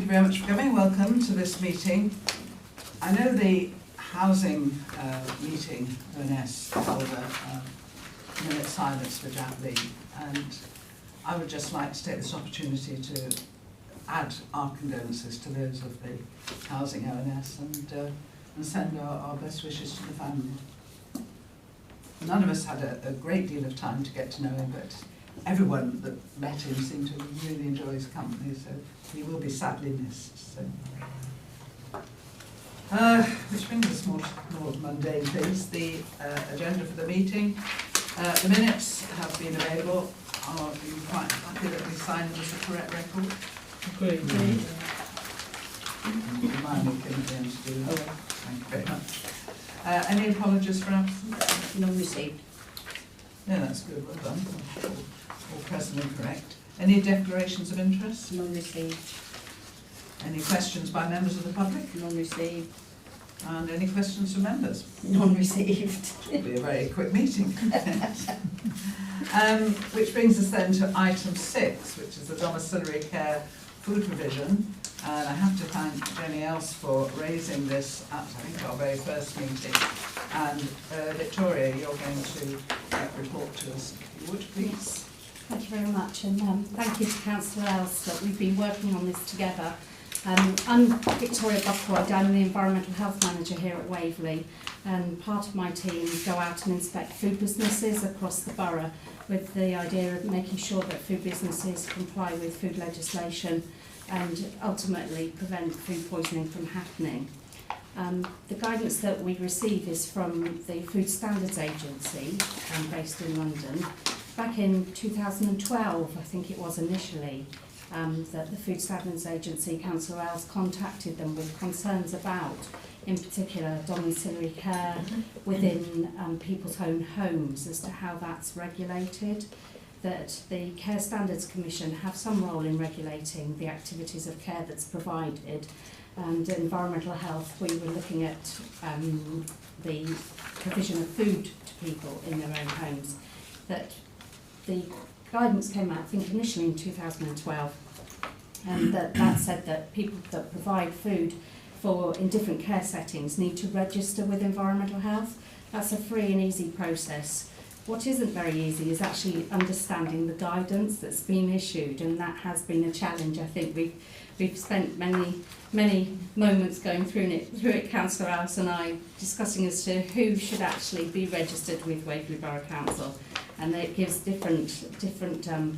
you very much for coming. Welcome to this meeting. I know the housing meeting, ONS, held a minute silence for Jack Lee, and I would just like to take this opportunity to add our condolences to those of the housing ONS and send our best wishes to the family. None of us had a great deal of time to get to know him, but everyone that met him seemed to really enjoy his company, so he will be sadly missed. So. Which brings us more mundane things. The agenda for the meeting. The minutes have been available. Are you quite happy that we signed them as a correct record? Agreed. Remind me, can to do that? Thank you very much. Any apologies for absence? None received. No, that's good, well done. All present and correct. Any declarations of interest? None received. Any questions by members of the public? None received. And any questions from members? None received. It'll be a very quick meeting. Which brings us then to item 6, which is the domiciliary care food provision. And I have to thank Jenny Else for raising this at, I think, our very first meeting. And Victoria, you're going to report to us, if you would, please. Yes. Thank you very much, and thank you to Councillor Else that we've been working on this together. I'm Victoria Buckroyd, I'm the Environmental Health Manager here at Waverley, and part of my team go out and inspect food businesses across the borough with the idea of making sure that food businesses comply with food legislation and ultimately prevent food poisoning from happening. The guidance that we receive is from the Food Standards Agency, based in London. Back in 2012, I think it was initially, that the Food Standards Agency, Councillor Else, contacted them with concerns about, in particular, domiciliary care within people's own homes as to how that's regulated. That the Care Standards Commission have some role in regulating the activities of care that's provided, and environmental health, we were looking at the provision of food to people in their own homes. That the guidance came out, I think initially in 2012, and that said that people that provide food in different care settings need to register with environmental health. That's a free and easy process. What isn't very easy is actually understanding the guidance that's been issued, and that has been a challenge. I think we've spent many moments going through it, Councillor Else and I, discussing as to who should actually be registered with Waverley Borough Council, and it gives different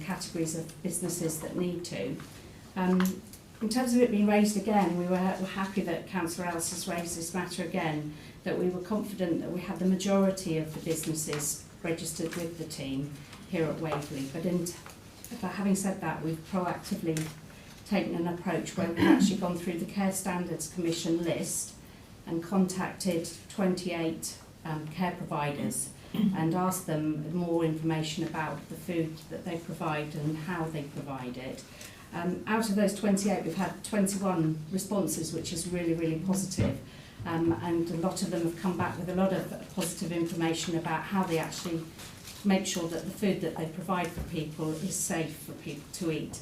categories of businesses that need to. In terms of it being raised again, we were happy that Councillor Else has raised this matter again, that we were confident that we had the majority of the businesses registered with the team here at Waverley. But having said that, we've proactively taken an approach where we've actually gone through the Care Standards Commission list and contacted 28 care providers and asked them more information about the food that they provide and how they provide it. Out of those 28, we've had 21 responses, which is really, really positive. And a lot of them have come back with a lot of positive information about how they actually make sure that the food that they provide for people is safe for people to eat.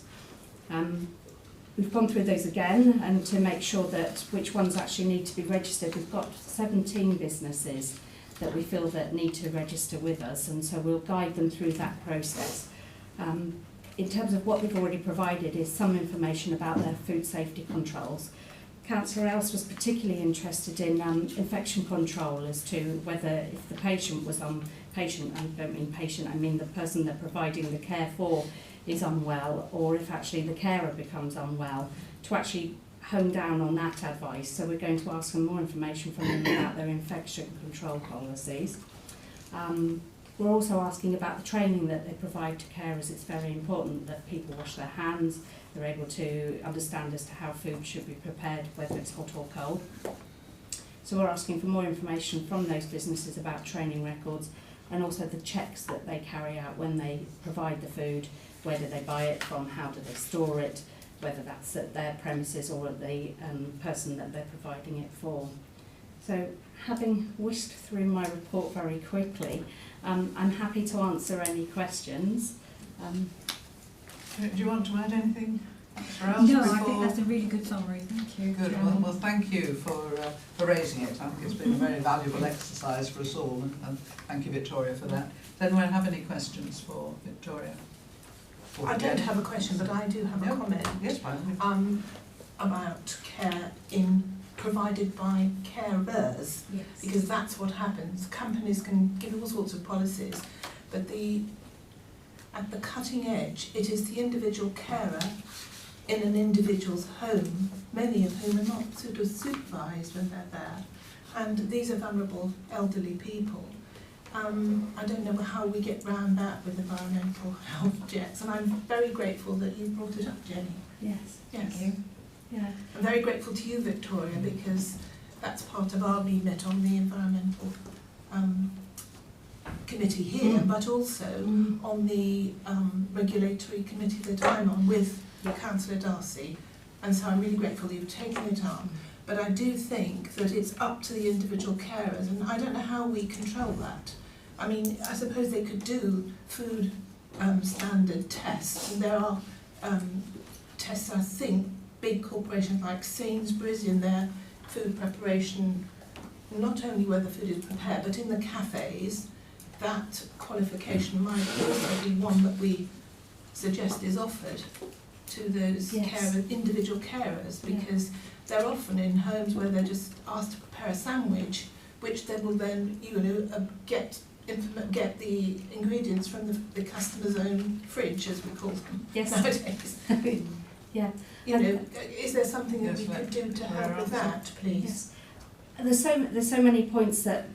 We've gone through those again, and to make sure that which ones actually need to be registered, we've got 17 businesses that we feel that need to register with us, and so we'll guide them through that process. In terms of what we've already provided is some information about their food safety controls. Councillor Else was particularly interested in infection control as to whether if the patient was patient, I don't mean patient, I mean the person they're providing the care for is unwell, or if actually the carer becomes unwell, to actually hone down on that advice. So we're going to ask them more information from them about their infection control policies. We're also asking about the training that they provide to carers. It's very important that people wash their hands, they're able to understand as to how food should be prepared, whether it's hot or cold. So we're asking for more information from those businesses about training records, and also the checks that they carry out when they provide the food. Where do they buy it from, how do they store it, whether that's at their premises or at the person that they're providing it for. So having whisked through my report very quickly, I'm happy to answer any questions. Do you want to add anything, Councillor Else, No, I before- think that's a really good summary, thank you. Good. Well, thank you for raising it. I think it's been a very valuable exercise for us all, and thank you, Victoria, for that. Does anyone have any questions for Victoria? Or I Jen? don't have a question, but I do have a Yep. comment Yes, fine. about care provided by carers, Yes. because that's what happens. Companies can give all sorts of policies, but at the cutting edge, it is the individual carer in an individual's home, many of whom are not sort of supervised when they're there. And these are vulnerable elderly people. I don't know how we get round that with environmental health checks, and I'm very grateful that you brought it up, Jenny. Yes. Yes. Thank you. Yeah. I'm very grateful to you, Victoria, because that's part of our remit on the environmental committee here, but also on the regulatory committee that I'm on with Councillor Darcy. And so I'm really grateful that you've taken it up. But I do think that it's up to the individual carers, and I don't know how we control that. I mean, I suppose they could do food standard tests, and there are tests, I think, big corporations like Sainsbury's in their food preparation, not only where the food is prepared, but in the cafes, that qualification might also be one that we suggest is offered to those Yes. individual carers, because they're often in homes where they're just asked to prepare a sandwich, which they will then, get the ingredients from the customer's own fridge, as we call them Yes. nowadays. Yeah. Is there something that Yes, we could do to help with that, please? Yes. There's so many points that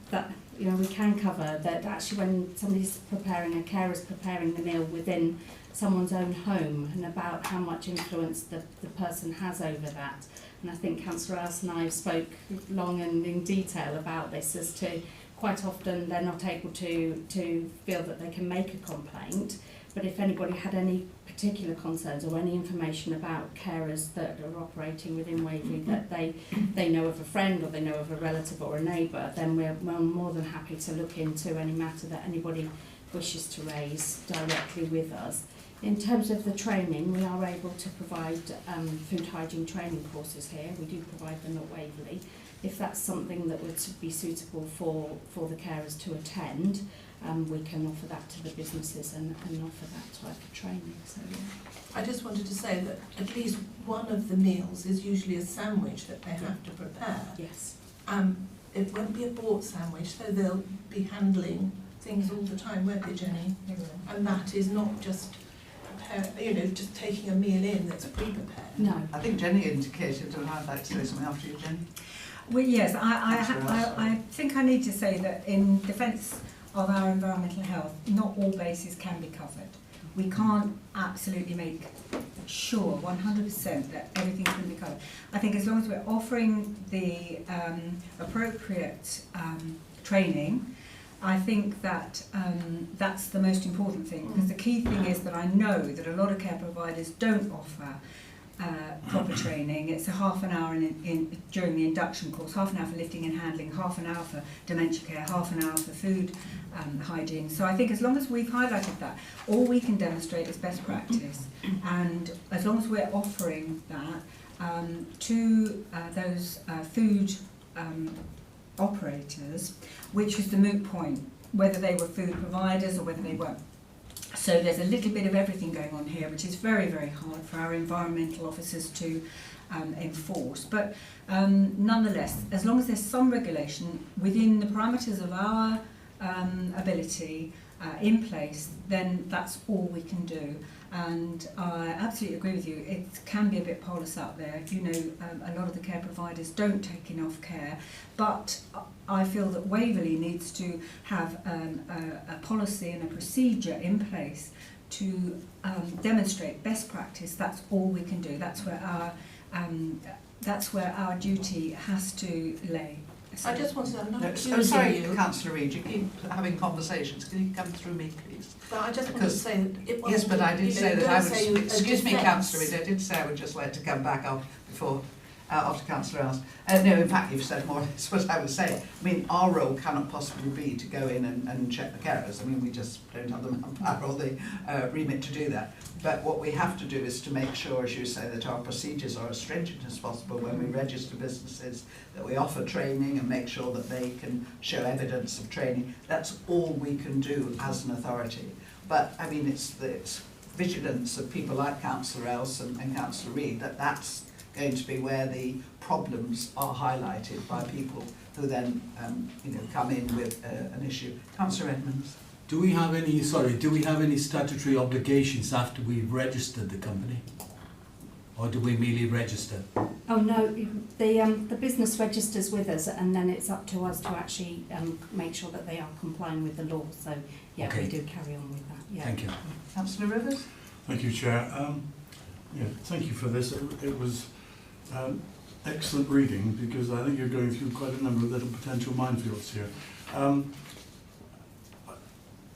we can cover, that actually when somebody's preparing, a carer's preparing the meal within someone's own home, and about how much influence the person has over that. And I think Councillor Else and I spoke long and in detail about this, as to quite often they're not able to feel that they can make a complaint, but if anybody had any particular concerns or any information about carers that are operating within Waverley, that they know of a friend or they know of a relative or a neighbour, then we're more than happy to look into any matter that anybody wishes to raise directly with us. In terms of the training, we are able to provide food hygiene training courses here. We do provide them at Waverley. If that's something that would be suitable for the carers to attend, we can offer that to the businesses and offer that type of training. So, yeah. I just wanted to say that at least one of the meals is usually a sandwich that they have to prepare. Yes. It won't be a bought sandwich, so they'll be handling things all the time, won't they, Jenny? And that is not just just taking a meal in that's pre-prepared. No. I think Jenny indicated, and I'd like to say something after you, Jenny. Well, yes, Councillor Else. I think I need to say that in defence of our environmental health, not all bases can be covered. We can't absolutely make sure 100% that everything can be covered. I think as long as we're offering the appropriate training, I think that that's the most important thing, because the key thing is that I know that a lot of care providers don't offer proper training. It's a half an hour during the induction course, half an hour for lifting and handling, half an hour for dementia care, half an hour for food hygiene. So I think as long as we've highlighted that, all we can demonstrate is best practice, and as long as we're offering that to those food operators, which was the moot point, whether they were food providers or whether they weren't. So there's a little bit of everything going on here, which is very, very hard for our environmental officers to enforce. But nonetheless, as long as there's some regulation within the parameters of our ability in place, then that's all we can do. And I absolutely agree with you, it can be a bit porous out there. A lot of the care providers don't take enough care, but I feel that Waverley needs to have a policy and a procedure in place to demonstrate best practice. That's all we can do. That's where our duty has to lay. I just wanted to, I'm not I'm accusing sorry, you, Councillor Reid, you keep having conversations. Can you come through me, please? but I just wanted to Because- say that it wasn't. Yes, but I did say that I would. Excuse me, defence. Councillor Reid, I did say I would just like to come back on before after Councillor Ells. No, in fact, you've said more or less what I was saying. I mean, our role cannot possibly be to go in and check the carers. I mean, we just don't have the manpower or the remit to do that. But what we have to do is to make sure, as you say, that our procedures are as stringent as possible when we register businesses, that we offer training and make sure that they can show evidence of training. That's all we can do as an authority. But, I mean, it's vigilance of people like Councillor Ells and Councillor Reid, that's going to be where the problems are highlighted by people who then come in with an issue. Councillor Edmonds. Do we have any statutory obligations after we've registered the company? Or do we merely register? Oh no, the business registers with us, and then it's up to us to actually make sure that they are complying with the law. So yeah, okay. We do carry on with that. Yeah. Thank you. Councillor Rivers. Thank you, Chair. Thank you for this. It was excellent reading, because I think you're going through quite a number of little potential minefields here.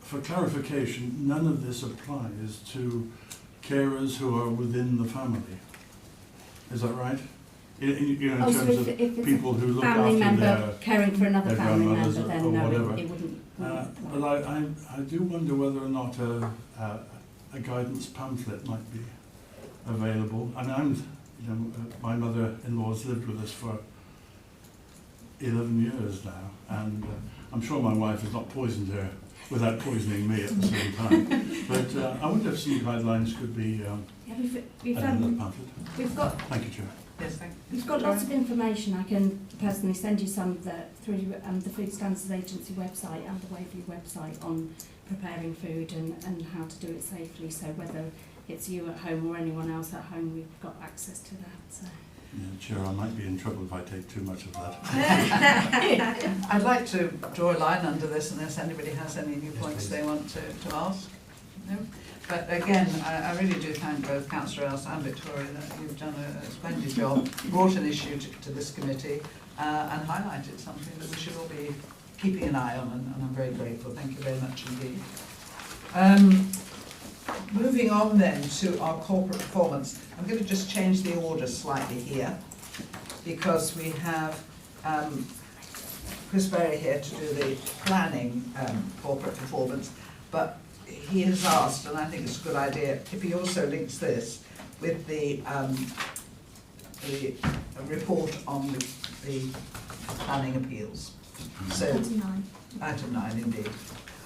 For clarification, none of this applies to carers who are within the family. Is that right? In terms of if people who look family after member caring for another their family member, grandmothers then or no, whatever. it wouldn't apply. But I do wonder whether or not a guidance pamphlet might be available. And my mother-in-law's lived with us for 11 years now, and I'm sure my wife has not poisoned her without poisoning me at the same time. But I wonder if some guidelines could be we've pamphlet. got. Thank you, Chair. Yes, thank you. We've got lots of information. I can personally send you some through the Food Standards Agency website and the Waverley website on preparing food and how to do it safely. So whether it's you at home or anyone else at home, we've got access to that. So. Yeah, Chair, I might be in trouble if I take too much of that. I'd like to draw a line under this unless anybody has any new points they want to ask. No? But again, I really do thank both Councillor Ells and Victoria that you've done a splendid job, brought an issue to this committee and highlighted something that we should all be keeping an eye on, and I'm very grateful. Thank you very much indeed. Moving on then to our corporate performance, I'm going to just change the order slightly here because we have Chris Berry here to do the planning corporate performance, but he has asked, and I think it's a good idea, if he also links this with the report on the planning appeals. So, Item 9. Item 9, indeed.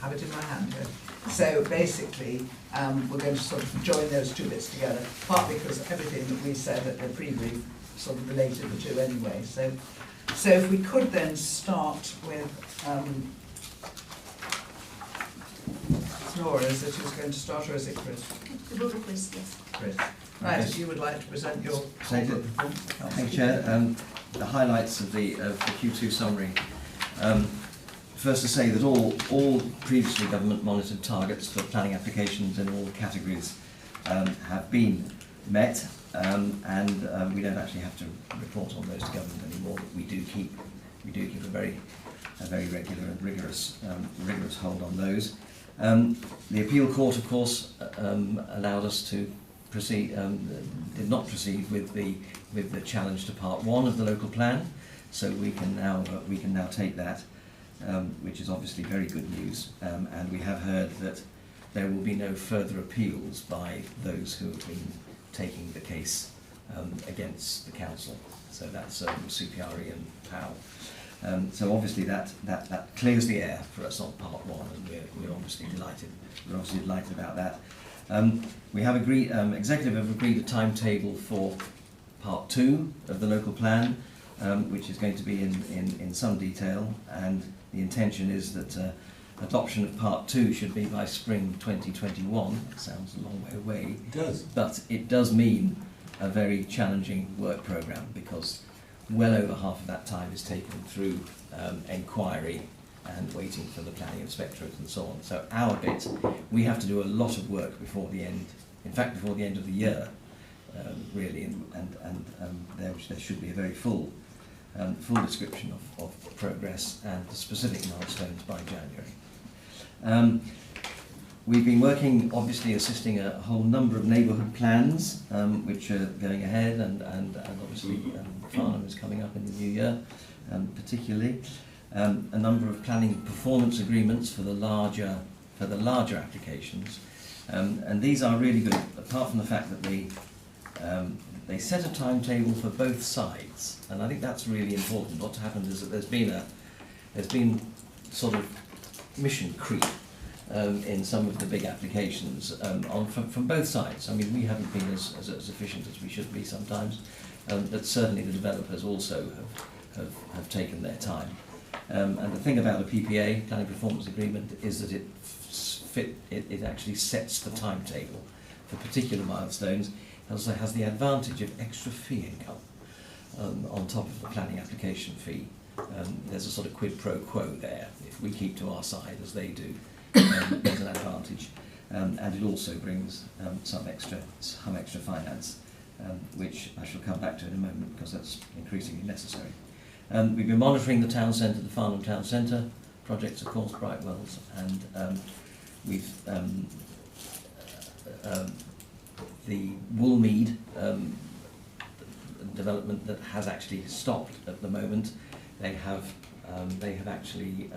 Have it in my hand here. So basically, we're going to sort of join those two bits together, partly because everything that we said at the pre-brief sort of related the two anyway. So if we could then start with Nora, is it who's going to start, or is it Chris? It will be Chris, yes. Chris. Right, if you would like to present your corporate performance. Thank you, Chair. The highlights of the Q2 summary. First to say that all previously government monitored targets for planning applications in all categories have been met, and we don't actually have to report on those to government anymore. But we do keep a very regular and rigorous hold on those. The appeal court, of course, allowed us to proceed. Did not proceed with the challenge to Part 1 of the local plan, so we can now take that. Which is obviously very good news, and we have heard that there will be no further appeals by those who have been taking the case against the council. So that's CPRE and POW. So obviously that clears the air for us on Part 1, and we're obviously delighted. We're obviously delighted about that. We have agreed. Executive have agreed a timetable for Part 2 of the local plan, which is going to be in some detail, and the intention is that adoption of Part 2 should be by spring 2021. It sounds a long way away. It does. But it does mean a very challenging work programme, because well over half of that time is taken through enquiry and waiting for the planning inspectorate and so on. So our bit, we have to do a lot of work before the end, in fact before the end of the year, really, and there should be a very full description of progress and the specific milestones by January. we've been working, obviously assisting a whole number of neighbourhood plans, which are going ahead, and obviously Farnham is coming up in the new year, particularly. A number of planning performance agreements for the larger applications, and these are really good. Apart from the fact that they set a timetable for both sides, and I think that's really important. What's happened is that there's been sort of mission creep in some of the big applications from both sides. I mean, we haven't been as efficient as we should be sometimes, but certainly the developers also have taken their time. And the thing about a PPA, planning performance agreement, is that it actually sets the timetable for particular milestones. It also has the advantage of extra fee income on top of the planning application fee. There's a sort of quid pro quo there. If we keep to our side as they do, there's an advantage, and it also brings some extra finance, which I shall come back to in a moment because that's increasingly necessary. We've been monitoring the town centre, the Farnham town centre projects, of course, Brightwells, and we've the Woolmead development that has actually stopped at the moment. They have actually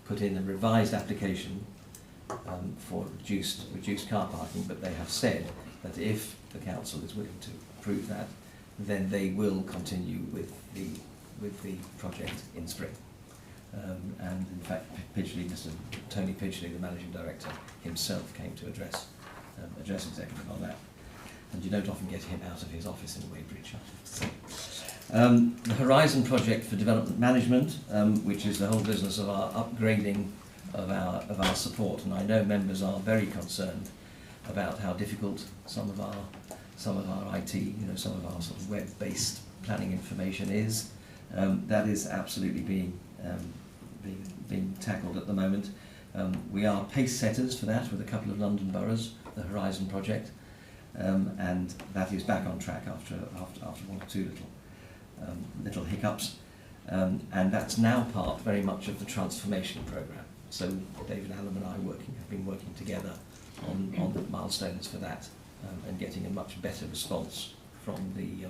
put in a revised application for reduced car parking, but they have said that if the council is willing to approve that, then they will continue with the project in spring. And in fact, Pidgley, Mr. Tony Pidgley, the managing director himself, came to address executive on that. And you don't often get him out of his office in Weybridge, I have to say. The Horizon project for development management, which is the whole business of our upgrading of our support, and I know members are very concerned about how difficult some of our IT, some of our sort of web-based planning information is. That is absolutely being tackled at the moment. We are pace setters for that with a couple of London boroughs, the Horizon project, and that is back on track after one or two little hiccups, and that's now part very much of the transformation programme. So David Allen and I have been working together on the milestones for that, and getting a much better response from the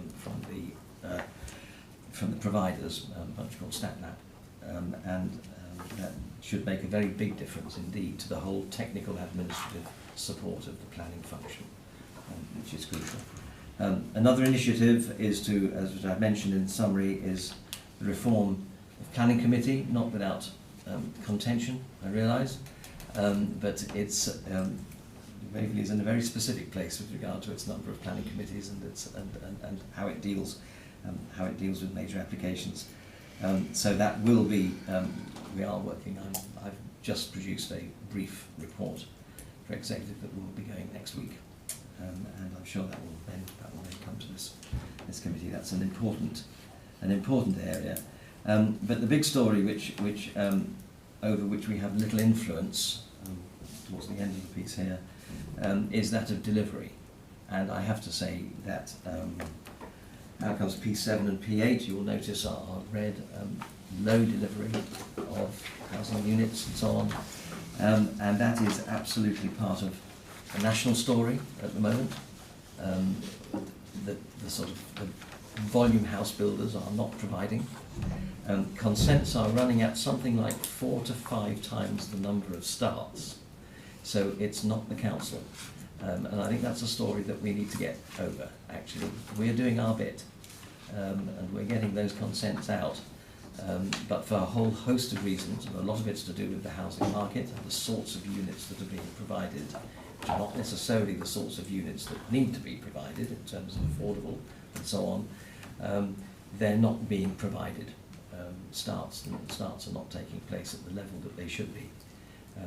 providers, a bunch called StatNap, and that should make a very big difference indeed to the whole technical administrative support of the planning function, which is crucial. Another initiative is to, as I mentioned in summary, is the reform of planning committee, not without contention, I realise, but it's Waverley is in a very specific place with regard to its number of planning committees and how it deals with major applications. So that will be, we are working. I've just produced a brief report for executive that will be going next week, and I'm sure that will then come to this committee. That's an important area. But the big story, which over which we have little influence towards the end of the piece here, is that of delivery. And I have to say that outcomes P7 and P8, you will notice, are red, low delivery of housing units and so on. And that is absolutely part of a national story at the moment. The sort of the volume house builders are not providing. Consents are running at something like 4 to 5 times the number of starts. So it's not the council. And I think that's a story that we need to get over, actually. We're doing our bit, and we're getting those consents out. But for a whole host of reasons, and a lot of it's to do with the housing market and the sorts of units that are being provided, which are not necessarily the sorts of units that need to be provided in terms of affordable and so on. They're not being provided. Starts are not taking place at the level that they should be.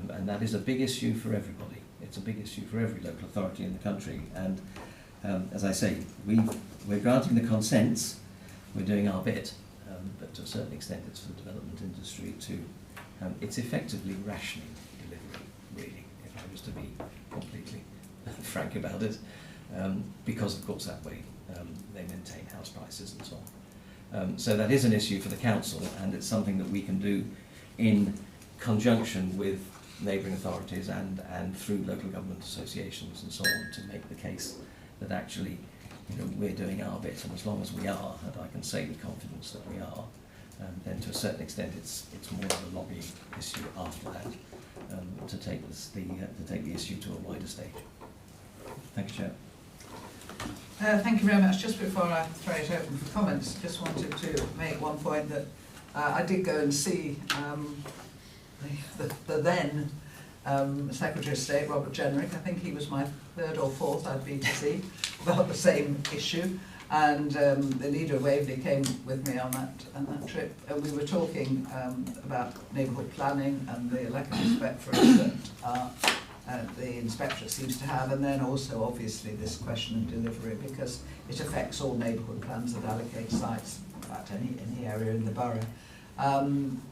And that is a big issue for everybody. It's a big issue for every local authority in the country. And as I say, we're granting the consents, we're doing our bit, but to a certain extent it's for the development industry too. It's effectively rationing delivery, really, if I was to be completely frank about it, because of course that way they maintain house prices and so on. So that is an issue for the council, and it's something that we can do in conjunction with neighbouring authorities and through local government associations and so on to make the case that actually, you know, we're doing our bit, and as long as we are, and I can say with confidence that we are, then to a certain extent it's more of a lobbying issue after that, to take the issue to a wider stage. Thank you, Chair. Thank you very much. Just before I throw it open for comments, just wanted to make one point that I did go and see the then Secretary of State, Robert Jenrick. I think he was my third or fourth I'd been to see about the same issue. And the leader of Waverley came with me on that trip, and we were talking about neighbourhood planning and the lack of respect for it that the inspectorate seems to have, and then also obviously this question of delivery, because it affects all neighbourhood plans that allocate sites, in fact any area in the borough.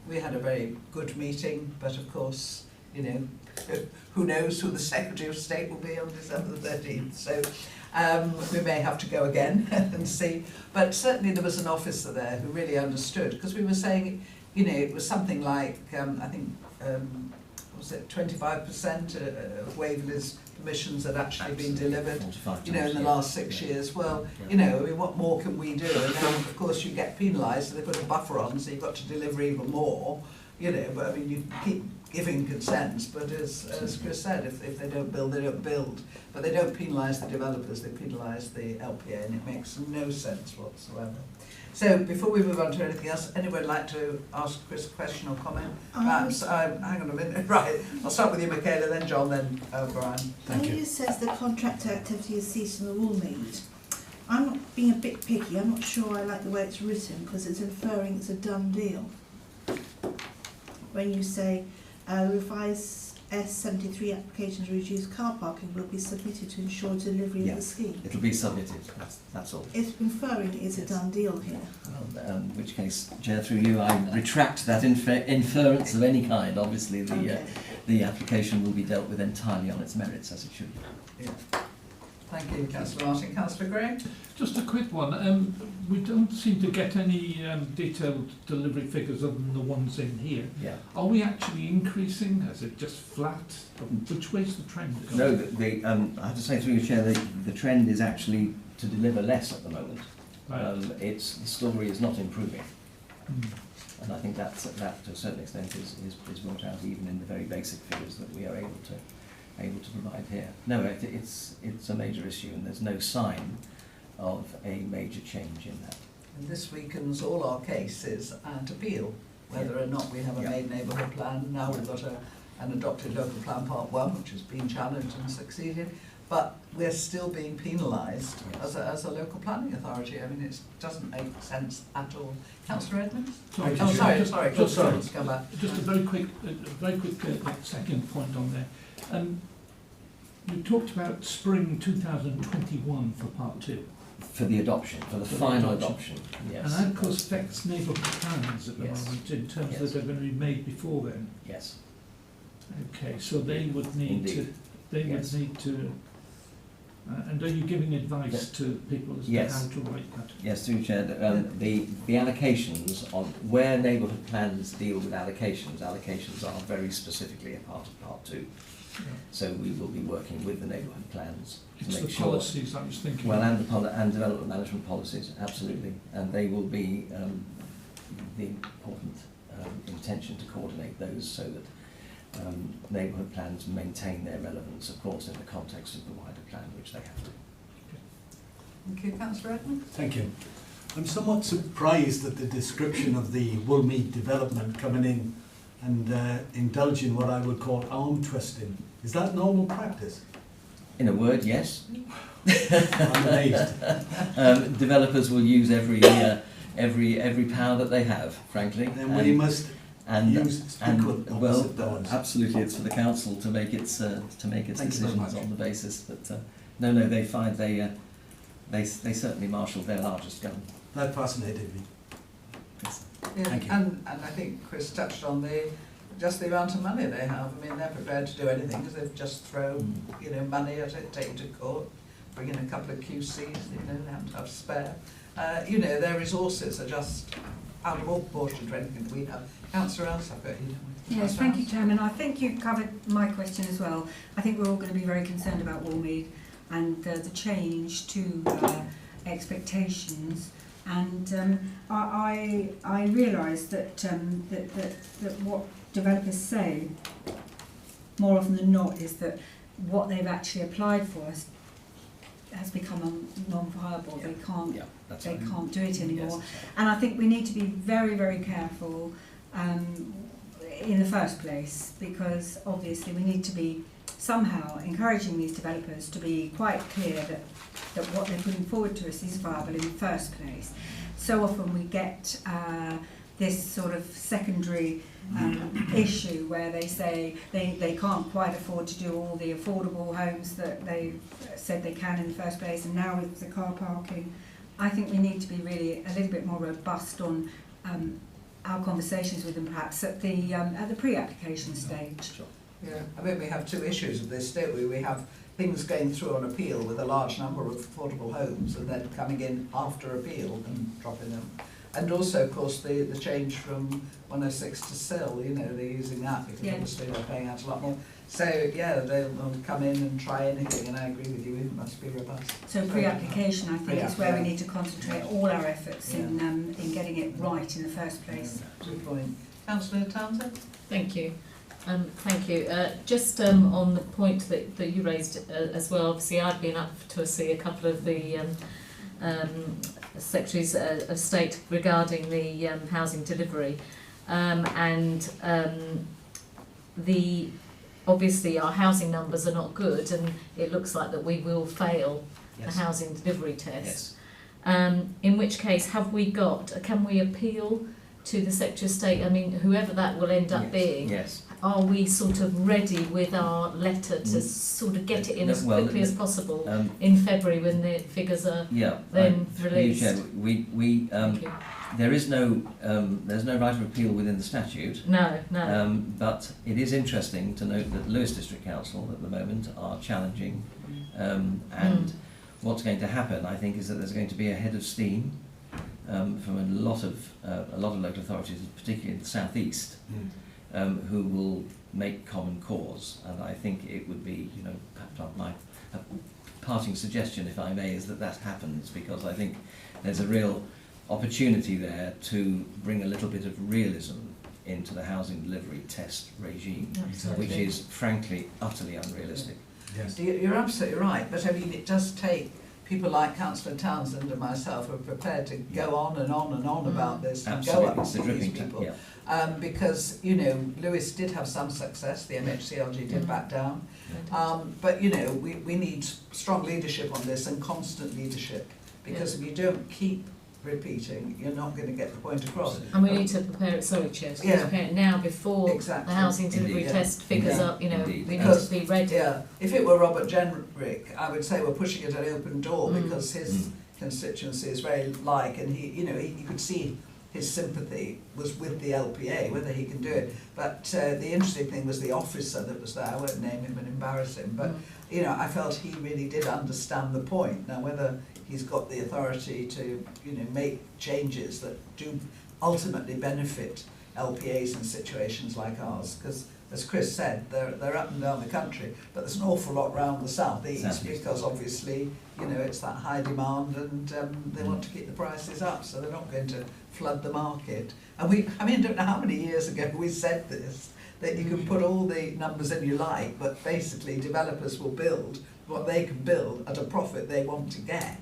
We had a very good meeting, but of course, you know, who knows who the Secretary of State will be on December the 13th, so we may have to go again and see. But certainly there was an officer there who really understood, because we were saying, you know, it was something like, I think, was it 25% of Waverley's permissions had actually been delivered, you know, in the last 6 years. Well, you know, I mean, what more can we do? And then, of course, you get penalised, so they put a buffer on, so you've got to deliver even more, you know. But I mean, you keep giving consents, but as Chris said, if they don't build, they don't build. But they don't penalise the developers, they penalise the LPA, and it makes no sense whatsoever. So before we move on to anything else, anyone like to ask Chris a question or comment? Perhaps, hang on a minute, right, I'll start with you, Michaela, then John, then Brian. Thank you. It says the contractor activity has ceased in the Woolmead. I'm not being a bit picky, I'm not sure I like the way it's written, because it's inferring it's a done deal. When you say revised S73 applications to reduce car parking will be submitted to ensure delivery of the scheme. It'll be submitted, that's all. It's inferring it's a done deal here. Well, in which case, Chair, through you, I retract that inference of any kind. Obviously, the application will be dealt with entirely on its merits, as it should be. Yeah. Thank you, Councillor Martin. Councillor Gray? Just a quick one. We don't seem to get any detailed delivery figures other than the ones in here. Yeah. Are we actually increasing? Is it just flat? Which way's the trend going? No, I have to say through your Chair, the trend is actually to deliver less at the moment. Right. The story is not improving. Mm. And I think that to a certain extent is brought out even in the very basic figures that we are able to provide here. No, it's a major issue, and there's no sign of a major change in that. And this weakens all our cases and appeal, whether or not we have a made neighbourhood plan. Now we've got an adopted local plan part 1, which has been challenged and succeeded, but we're still being penalised as a local planning authority. I mean, it doesn't make sense at all. Councillor Edmonds? Sorry, Sorry. Come back. Just a very quick second point on there. You talked about spring 2021 for part 2. For the adoption, for the final adoption, yes. And that, of course, affects neighbourhood plans at the Yes. moment in terms Yes. that they're going to be made before then. Yes. Okay, so they would need Indeed. would need to. And are you giving advice to people as Yes. to how to write that? Yes, through Chair, the allocations on where neighbourhood plans deal with allocations are very specifically a part of part 2. Yeah. So we will be working with the neighbourhood plans to It's make the sure. policies I was thinking. Well, and development management policies, absolutely, and they will be the important intention to coordinate those so that neighbourhood plans maintain their relevance, of course, in the context of the wider plan, which they have to. Thank you, Councillor Edmonds. Thank you. I'm somewhat surprised at the description of the Woolmead development coming in and indulging what I would call arm twisting. Is that normal practice? In a word, yes. I'm amazed. Developers will use every power that they have, frankly. Then we must use equal opposite powers. Absolutely, it's for the council to make its Thank you very decisions much. on the basis that no, they find they certainly marshalled their largest gun. That fascinated me. Yeah, Thank you. and I think Chris touched on just the amount of money they have. I mean, they're prepared to do anything because they've just thrown, money at it, take it to court, bring in a couple of QCs, they happen to have spare. Their resources are just out of all proportion to anything that we have. Councillor Else, I've got you, don't we? Yes, thank you, Chairman. I think you covered my question as well. I think we're all going to be very concerned about Woolmead and the change to expectations. And I realise that what developers say more often than not is that what they've actually applied for has become non-viable. Yeah. They can't do it anymore. Yes, And I think we need to be very, very careful in the first place, because obviously we need to be somehow encouraging these developers to be quite clear that what they're putting forward to us is viable in the first place. So often we get this sort of secondary issue where they say they can't quite afford to do all the affordable homes that they said they can in the first place, and now with the car parking. I think we need to be really a little bit more robust on our conversations with them, perhaps at the pre-application stage. Sure. Yeah, I mean, we have two issues with this, don't we? We have things going through on appeal with a large number of affordable homes and then coming in after appeal and dropping them. And also, of course, the change from 106 to SIL, you know, they're using that because obviously they're paying out a lot more. So, yeah, they'll come in and try anything, and I agree with you, it must be robust. So pre-application, I think, is where we need to concentrate all our efforts in getting it right in the first place. Good point. Councillor Townsend? Thank you. Thank you. Just on the point that you raised as well, obviously I've been up to see a couple of the Secretaries of State regarding the housing delivery, and obviously our housing numbers are not good, and it looks like that we will fail the housing delivery test. Yes. In which case, can we appeal to the Secretary of State? I mean, whoever that will end up being. Yes. Are we sort of ready with our letter to sort of get it in as quickly as possible in February when the figures are then released? There is no there's no right of appeal within the statute. No. But it is interesting to note that Lewes District Council at the moment are challenging, and what's going to happen, I think, is that there's going to be a head of steam from a lot of local authorities, particularly in the southeast. Who will make common cause, and I think it would be, you know, perhaps my parting suggestion, if I may, is that happens, because I think there's a real opportunity there to bring a little bit of realism into the housing delivery test regime, which is frankly utterly unrealistic. Yes. You're absolutely right, but I mean, it does take people like Councillor Townsend and myself who are prepared to go on and on and on about this and go up to these people. Because, you know, Lewis did have some success, the MHCLG did back down, but, you know, we need strong leadership on this and constant leadership, because if you don't keep repeating, you're not going to get the point across. And we need to prepare it, prepare it now before the housing delivery test figures up, you know, we need to be ready. Yeah, if it were Robert Jenrick, I would say we're pushing it an open door, because his constituency is very like, and he, you know, he could see his sympathy was with the LPA, whether he can do it. But the interesting thing was the officer that was there. I won't name him and embarrass him, but you know, I felt he really did understand the point. Now, whether he's got the authority to, you know, make changes that do ultimately benefit LPAs in situations like ours, because as Chris said, they're up and down the country, but there's an awful lot around the southeast because obviously, you know, it's that high demand, and they want to keep the prices up, so they're not going to flood the market. And I don't know how many years ago we said this, that you can put all the numbers in you like, but basically developers will build what they can build at a profit they want to get.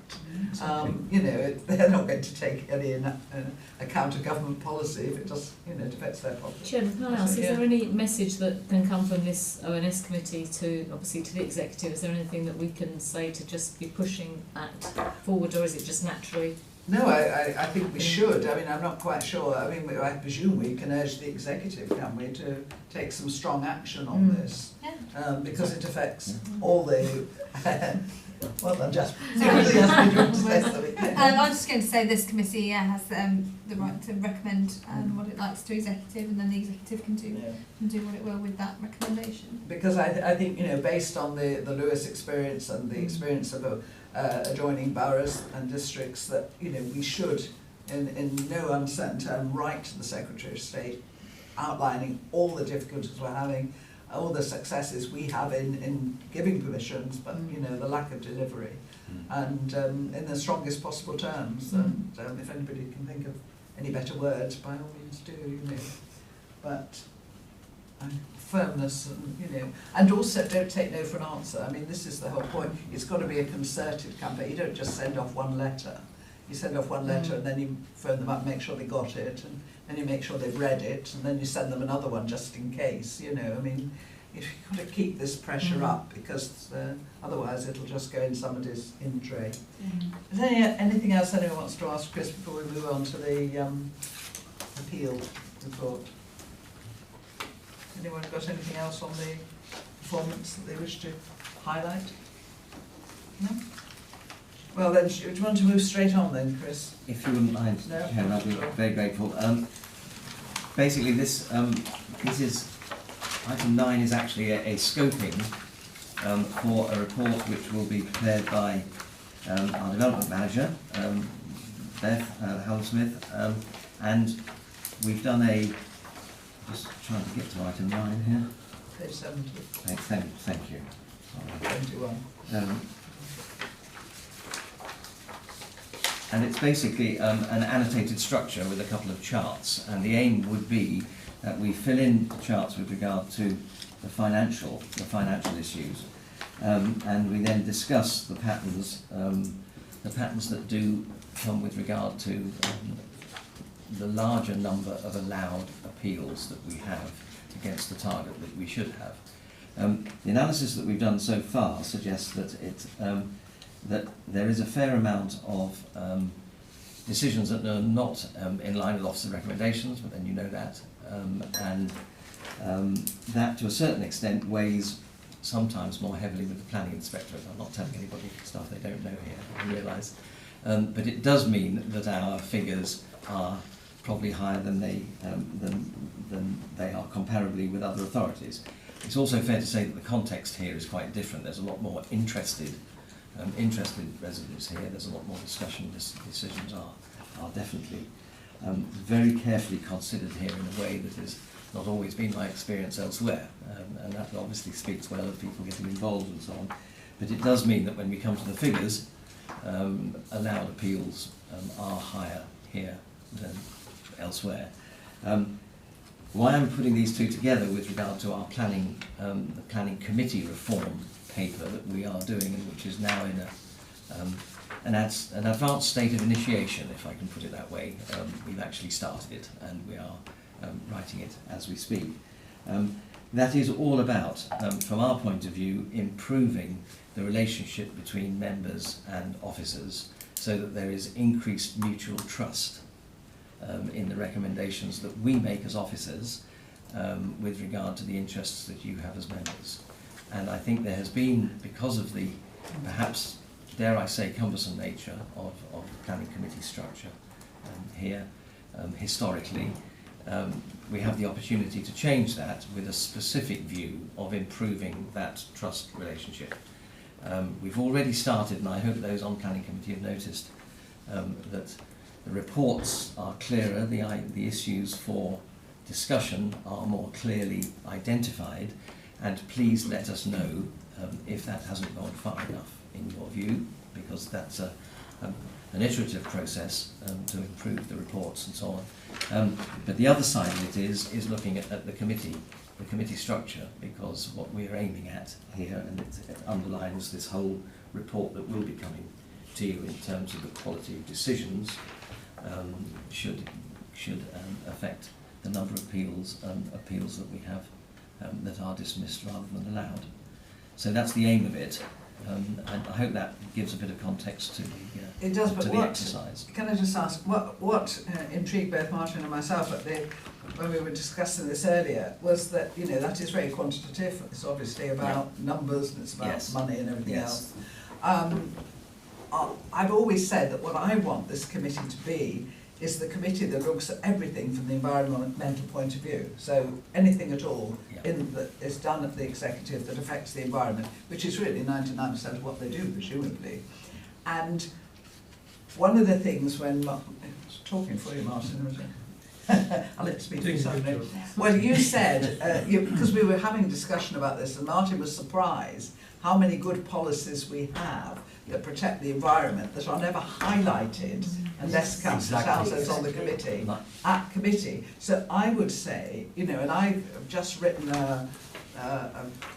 You know, they're not going to take any account of government policy if it just, you know, affects their profit. Chairman, can I ask, is there any message that can come from this ONS committee to, obviously, to the executive? Is there anything that we can say to just be pushing that forward, or is it just naturally? No, I think we should. I mean, I'm not quite sure. I mean, I presume we can urge the executive, can we, to take some strong action on this, because it affects all the. Well done, Jasper. I was just going to say this committee has the right to recommend what it likes to executive, and then the executive can do what it will with that recommendation. Because I think, you know, based on the Lewis experience and the experience of adjoining boroughs and districts, that, you know, we should in no uncertain term, write to the Secretary of State, outlining all the difficulties we're having, all the successes we have in giving permissions, but you know, the lack of delivery, and in the strongest possible terms. And if anybody can think of any better words, by all means do, you know. But firmness, and you know, and also don't take no for an answer. I mean, this is the whole point. It's got to be a concerted campaign. You don't just send off one letter. You send off one letter and then you phone them up, make sure they got it, and then you make sure they've read it, and then you send them another one just in case, you know. I mean, you've got to keep this pressure up, because otherwise it'll just go in somebody's in tray. Is there anything else anyone wants to ask Chris before we move on to the appeal report? Anyone got anything else on the performance that they wish to highlight? No? Well then, do you want to move straight on then, Chris? If you wouldn't mind, No, Chairman, I'd be very grateful. Basically, this is item 9 is actually a scoping for a report which will be prepared by our development manager, Beth Howell-Smith, and we've done a. Just trying to get to item 9 here. Page 70. Thank you. Sorry. 21. And it's basically an annotated structure with a couple of charts, and the aim would be that we fill in the charts with regard to the financial issues, and we then discuss the patterns that do come with regard to the larger number of allowed appeals that we have against the target that we should have. The analysis that we've done so far suggests that that there is a fair amount of decisions that are not in line with officer recommendations, but then you know that, and that to a certain extent weighs sometimes more heavily with the planning inspectorate. I'm not telling anybody stuff they don't know here, I realise, but it does mean that our figures are probably higher than they are comparably with other authorities. It's also fair to say that the context here is quite different. There's a lot more interested residents here. There's a lot more discussion. Decisions are definitely very carefully considered here in a way that has not always been my experience elsewhere, and that obviously speaks well of people getting involved and so on. But it does mean that when we come to the figures, allowed appeals are higher here than elsewhere. Why I'm putting these two together with regard to our planning, the planning committee reform paper that we are doing, and which is now in an advanced state of initiation, if I can put it that way. We've actually started it, and we are writing it as we speak. That is all about, from our point of view, improving the relationship between members and officers, so that there is increased mutual trust in the recommendations that we make as officers with regard to the interests that you have as members. And I think there has been, because of the perhaps, dare I say, cumbersome nature of the planning committee structure here, historically, we have the opportunity to change that with a specific view of improving that trust relationship. We've already started, and I hope those on planning committee have noticed that the reports are clearer, the issues for discussion are more clearly identified, and please let us know if that hasn't gone far enough in your view, because that's an iterative process to improve the reports and so on. But the other side of it is looking at the committee structure, because what we're aiming at here, and it underlines this whole report that will be coming to you in terms of the quality of decisions, should affect the number of appeals that we have that are dismissed rather than allowed. So that's the aim of it, and I hope that gives a bit of context to the, it does, but to the exercise. Can I just ask, what intrigued both Martin and myself when we were discussing this earlier was that, you know, that is very quantitative. It's obviously about numbers, and it's about money and everything else. I've always said that what I want this committee to be is the committee that looks at everything from the environmental point of view. So anything at all that is done at the executive that affects the environment, which is really 99% of what they do, presumably. And one of the things when talking for you, Martin. I'll let you speak for yourself. Well, you said, because we were having a discussion about this, and Martin was surprised how many good policies we have that protect the environment that are never highlighted unless Councillor Townsend's on the committee, at committee. So I would say, you know, and I've just written a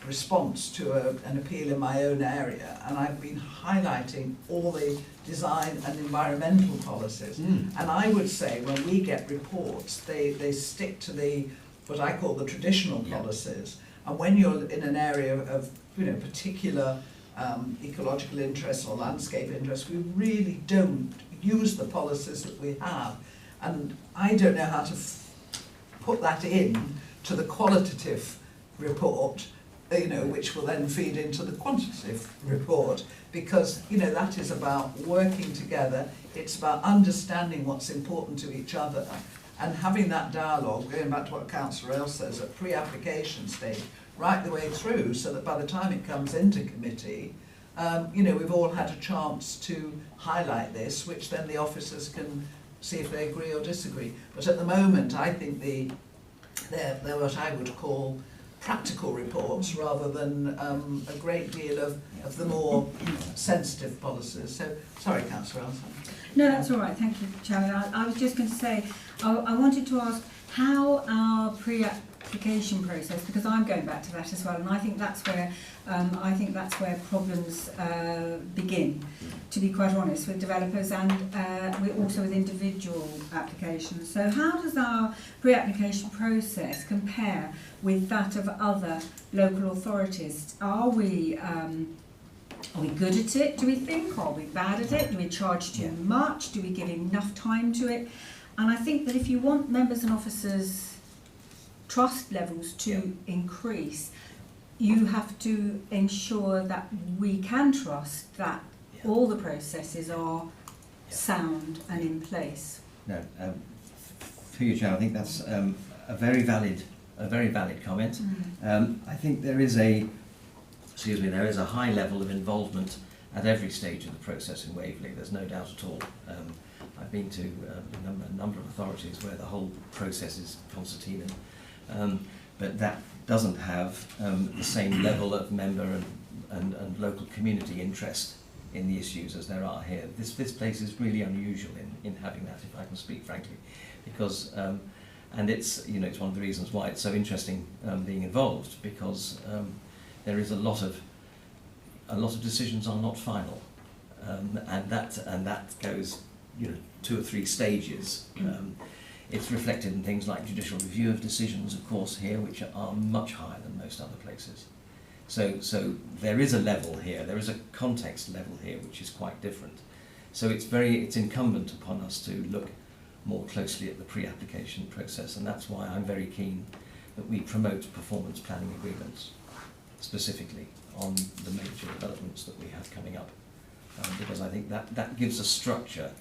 response to an appeal in my own area, and I've been highlighting all the design and environmental policies. And I would say when we get reports, they stick to the what I call the traditional policies. And when you're in an area of you know, particular ecological interests or landscape interests, we really don't use the policies that we have. And I don't know how to put that in to the qualitative report, you know, which will then feed into the quantitative report, because, you know, that is about working together, it's about understanding what's important to each other, and having that dialogue, going back to what Councillor Earl says, at pre-application stage, right the way through, so that by the time it comes into committee, you know, we've all had a chance to highlight this, which then the officers can see if they agree or disagree. But at the moment, I think they're what I would call practical reports rather than a great deal of the more sensitive policies. So, sorry, Councillor Elson. No, that's all right. Thank you, Chairman. I was just going to say, I wanted to ask how our pre-application process, because I'm going back to that as well, and I think that's where problems begin. To be quite honest, with developers and we're also with individual applications. So, how does our pre-application process compare with that of other local authorities? Are we good at it, do we think? Are we bad at it? Do we charge too much? Do we give enough time to it? And I think that if you want members and officers' trust levels to increase, you have to ensure that we can trust that all the processes are sound and in place. No, for you, Chair, I think that's a very valid comment. I think there is a high level of involvement at every stage of the process in Waverley. There's no doubt at all. I've been to a number of authorities where the whole process is concertina, but that doesn't have the same level of member and local community interest in the issues as there are here. This place is really unusual in having that, if I can speak frankly, because and it's, you know, it's one of the reasons why it's so interesting being involved, because there is a lot of decisions are not final, and that goes, you know, 2 or 3 stages. It's reflected in things like judicial review of decisions, of course, here, which are much higher than most other places. So there is a level here, there is a context level here, which is quite different. So it's incumbent upon us to look more closely at the pre-application process, and that's why I'm very keen that we promote performance planning agreements, specifically on the major developments that we have coming up, because I think that gives a structure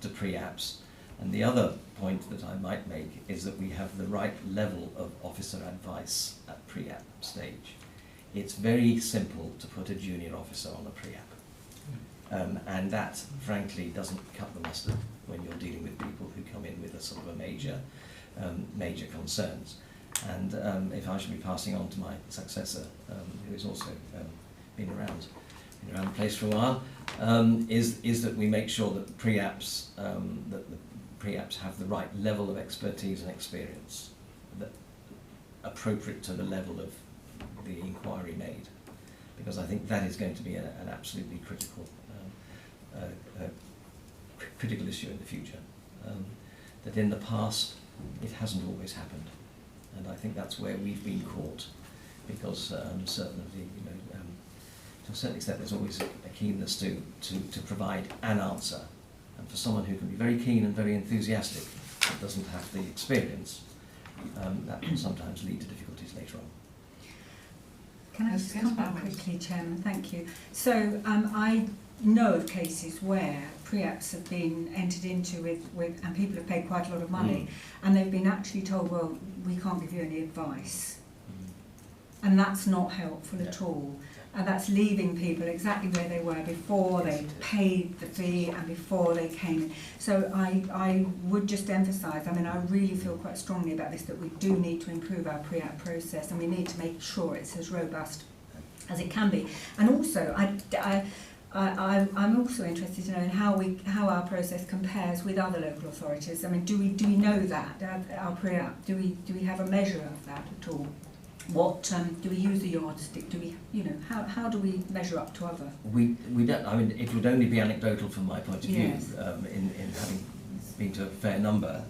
to pre-apps. And the other point that I might make is that we have the right level of officer advice at pre-app stage. It's very simple to put a junior officer on a pre-app, and that frankly doesn't cut the mustard when you're dealing with people who come in with a sort of a major concerns. And if I should be passing on to my successor, who has also been around the place for a while, is that we make sure that pre-apps have the right level of expertise and experience, that appropriate to the level of the inquiry made, because I think that is going to be an absolutely critical issue in the future. That in the past it hasn't always happened, and I think that's where we've been caught, because certainly, you know, to a certain extent there's always a keenness to provide an answer, and for someone who can be very keen and very enthusiastic but doesn't have the experience, that can sometimes lead to difficulties later on. Can I just come back quickly, Chairman? Thank you. So I know of cases where pre-apps have been entered into with and people have paid quite a lot of money, and they've been actually told, well, we can't give you any advice. And that's not helpful at all. And that's leaving people exactly where they were before they paid the fee and before they came in. So I would just emphasise, I mean, I really feel quite strongly about this, that we do need to improve our pre-app process, and we need to make sure it's as robust as it can be. And also, I'm also interested to know in how our process compares with other local authorities. I mean, do we know that our pre-app? Do we have a measure of that at all? What do we use the yardstick? Do we, how do we measure up to other? We don't. I mean, it would only be anecdotal from my point of view. Yes. In having been to a fair number,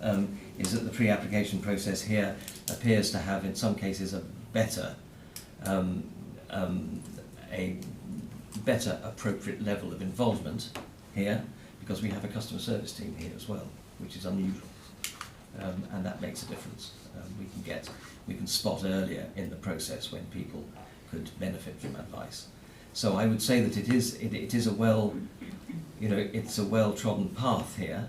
is that the pre-application process here appears to have, in some cases, a better appropriate level of involvement here, because we have a customer service team here as well, which is unusual, and that makes a difference. We can spot earlier in the process when people could benefit from advice. So I would say that it is a it's a well-trodden path here,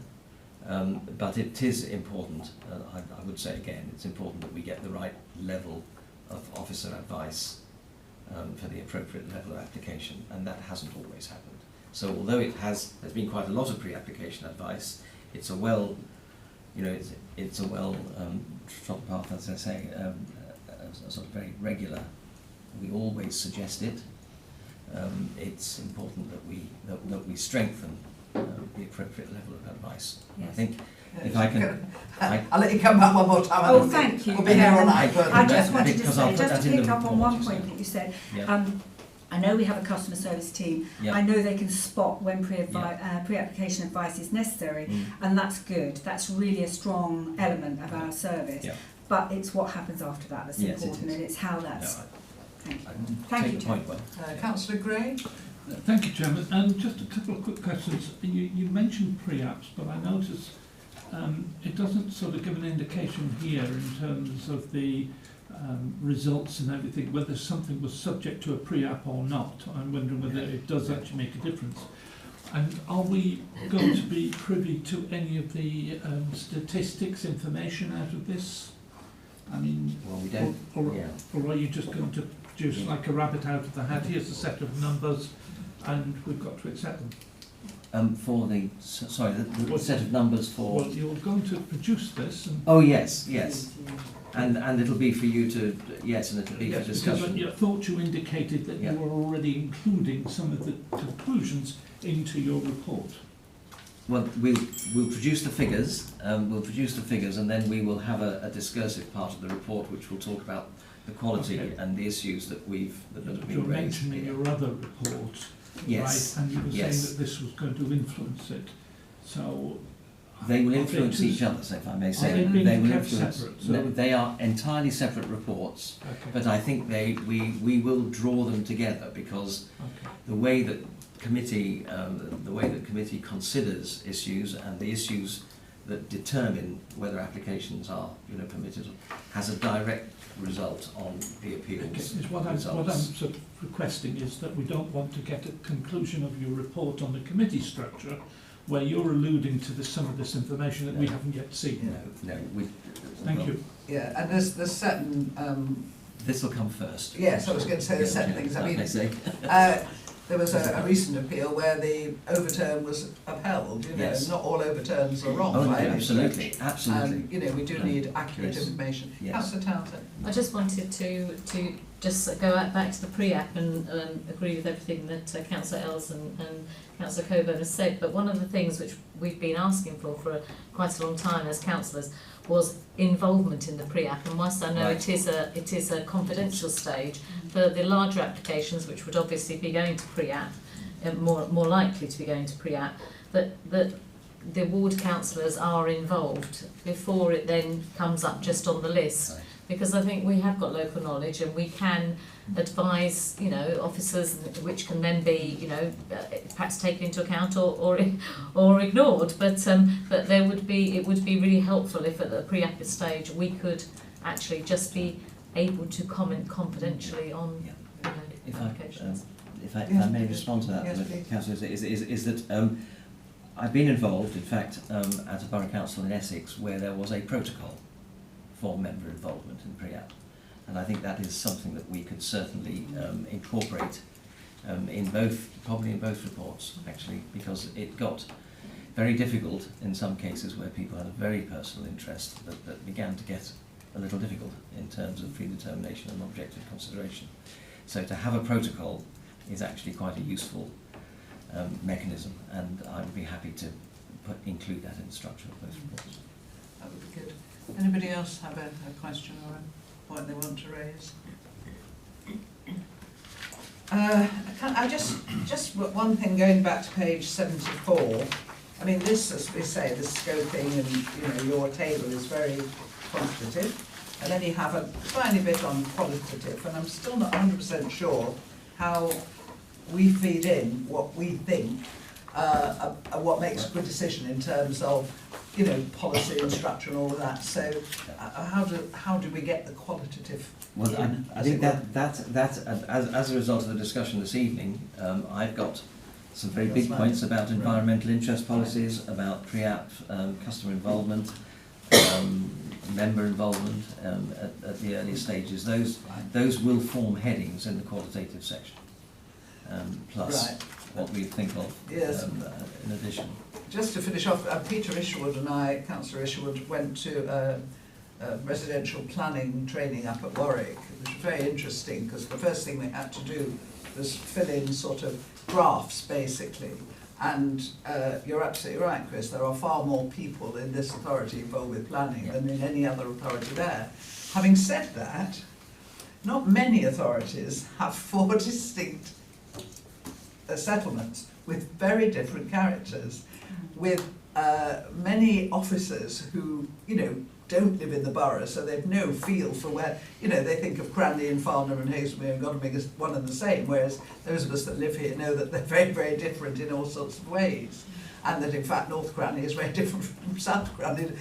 but it is important. I would say again, it's important that we get the right level of officer advice for the appropriate level of application, and that hasn't always happened. So although there's been quite a lot of pre-application advice, it's a well trodden path, as I say, a sort of very regular. We always suggest it. It's important that we strengthen the appropriate level of advice. Yes. I think if I can, I'll let you come back one more time. Oh, thank you. We'll be here all night. I just wanted to Because I'll say, put just to that in pick the up on report, one so- point that you said, Yeah. I know we have a customer service team. Yeah. I know they can spot when pre-application advice is necessary, and that's good. That's really a strong element of our service. Yeah. But it's what happens after that that's Yes, it important, is. and it's how that's. No, Thank you. I Thank take you, the point well. Councillor Gray? Thank you, Chairman. Just a couple of quick questions. You mentioned pre-apps, but I noticed it doesn't sort of give an indication here in terms of the results and everything, whether something was subject to a pre-app or not. I'm wondering whether it does actually make a difference. And are we going to be privy to any of the statistics, information out of this? I mean, Well, we don't. or are you just going to produce like a rabbit out of the hat? Here's a set of numbers, and we've got to accept them. The set of numbers for. Well, you're going to produce this. And Oh yes, and it'll be for you to and it'll be for because discussion. I thought you indicated that Yeah. you were already including some of the conclusions into your report. Well, we'll produce the figures. And then we will have a discursive part of the report, which will talk about the quality Okay. and the issues that have You're been raised. mentioning your other report, Yes. right? And you were Yes. saying that this was going to influence it. So They will are influence two- each other, so if I may Are say. they being will kept influence. separate? So- No, they are entirely separate reports, Okay. but I think we will draw them together, because Okay. the way that committee considers issues, and the issues that determine whether applications are permitted, has a direct result on the appeals Okay, is what I'm results. sort of requesting is that we don't want to get a conclusion of your report on the committee structure where you're alluding to some of this information that we No. haven't yet seen. No, Thank you. Yeah, and there's certain, This will come first. yes, I was going to say there's certain things. I mean, May say. there was a recent appeal where the overturn was upheld. Yes. Not all overturns are wrong. Oh, no, by any absolutely, stretch. absolutely. We do need accurate Yes. information. Yes. Councillor Townsend? I just wanted to just go back to the pre-app and agree with everything that Councillor Ells and Councillor Coburn has said. But one of the things which we've been asking for quite a long time as councillors was involvement in the pre-app. And whilst I know Right. it is a confidential stage, for the larger applications, which would obviously be going to pre-app, more likely to be going to pre-app, that the ward councillors are involved before it then comes up just on the list. Right. Because I think we have got local knowledge and we can advise, officers, which can then be, perhaps taken into account or ignored. But it would be really helpful if at the pre-app stage we could actually just be able to comment confidentially on applications. If I Yes, may please. respond to that, Yes, please. Councillor, is that I've been involved, in fact, at a borough council in Essex where there was a protocol for member involvement in pre-app, and I think that is something that we could certainly incorporate probably in both reports, actually, because it got very difficult in some cases where people had a very personal interest that began to get a little difficult in terms of predetermination and objective consideration. So to have a protocol is actually quite a useful mechanism, and I would be happy to include that in the structure of both reports. That would be good. Anybody else have a question or a point they want to raise? I just one thing, going back to page 74. I mean, this, as we say, the scoping and your table is very quantitative, and then you have a tiny bit on qualitative, and I'm still not 100% sure how we feed in what we think, what makes a good decision in terms of, policy and structure and all of that. So, how do we get the qualitative? Well, in, I think that as a result of the discussion this evening, I've got some very big points about environmental interest policies, about pre-app customer involvement, member involvement at the early stages. Those will form headings in the qualitative section, plus what we think of in addition. Just to finish off, Peter Isherwood and I, Councillor Isherwood, went to residential planning training up at Warwick, which was very interesting because the first thing we had to do was fill in sort of drafts, basically. And you're absolutely right, Chris, there are far more people in this authority involved with planning than in any other authority there. Having said that, not many authorities have 4 distinct settlements with very different characters, with many officers who, don't live in the borough, so they've no feel for where, they think of Cranley and Farnham and Hazelmere and Godalming as one and the same, whereas those of us that live here know that they're very, very different in all sorts of ways, and that in fact North Cranley is very different from South Cranley.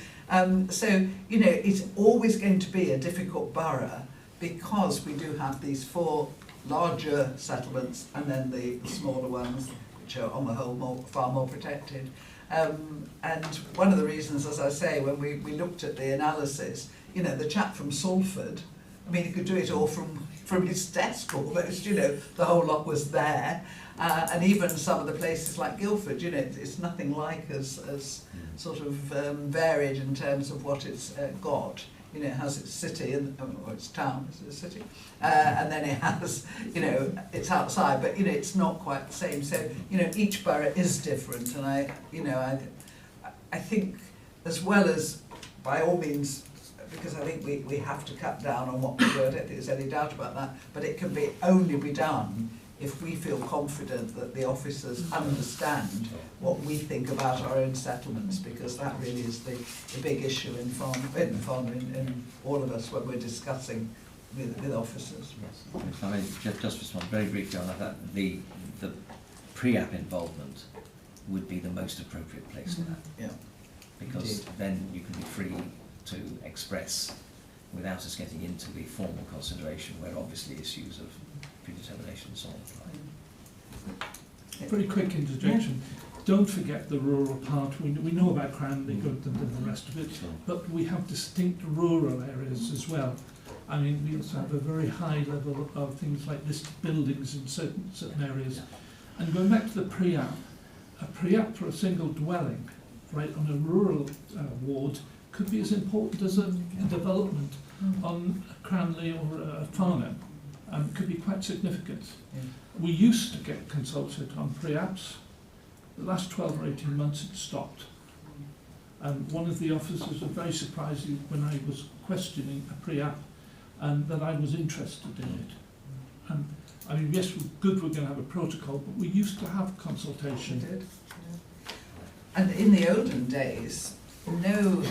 So, it's always going to be a difficult borough because we do have these 4 larger settlements and then the smaller ones, which are on the whole far more protected. And one of the reasons, as I say, when we looked at the analysis, the chap from Salford, I mean, he could do it all from his desk almost, the whole lot was there. And even some of the places like Guildford, it's nothing like as sort of varied in terms of what it's got. It has its city and its town, it's a city, and then it has, it's outside, but it's not quite the same. So each borough is different, and I think, as well as by all means, because I think we have to cut down on what we do. I don't think there's any doubt about that. But it can only be done if we feel confident that the officers understand what we think about our own settlements, because that really is the big issue in all of us when we're discussing with officers. Yes. If I may just respond very briefly on that, the pre-app involvement would be the most appropriate place for that. Yeah. Because Indeed. then you can be free to express without us getting into the formal consideration where obviously issues of predetermination and so on apply. Very quick interjection. Don't forget the rural part. We know about Cranley, Goodland and the rest of it, but we have distinct rural areas as well. I mean, we also have a very high level of things like listed buildings in certain areas. And going back to the pre-app, a pre-app for a single dwelling, right, on a rural ward could be as important as a development on Cranley or Farnham. Could be quite significant. Yeah. We used to get consulted on pre-apps. The last 12 or 18 months it stopped. And one of the officers was very surprised when I was questioning a pre-app and that I was interested in it. And I mean, yes, we're going to have a protocol, but we used to have consultation. We did. Yeah. And in the olden days, no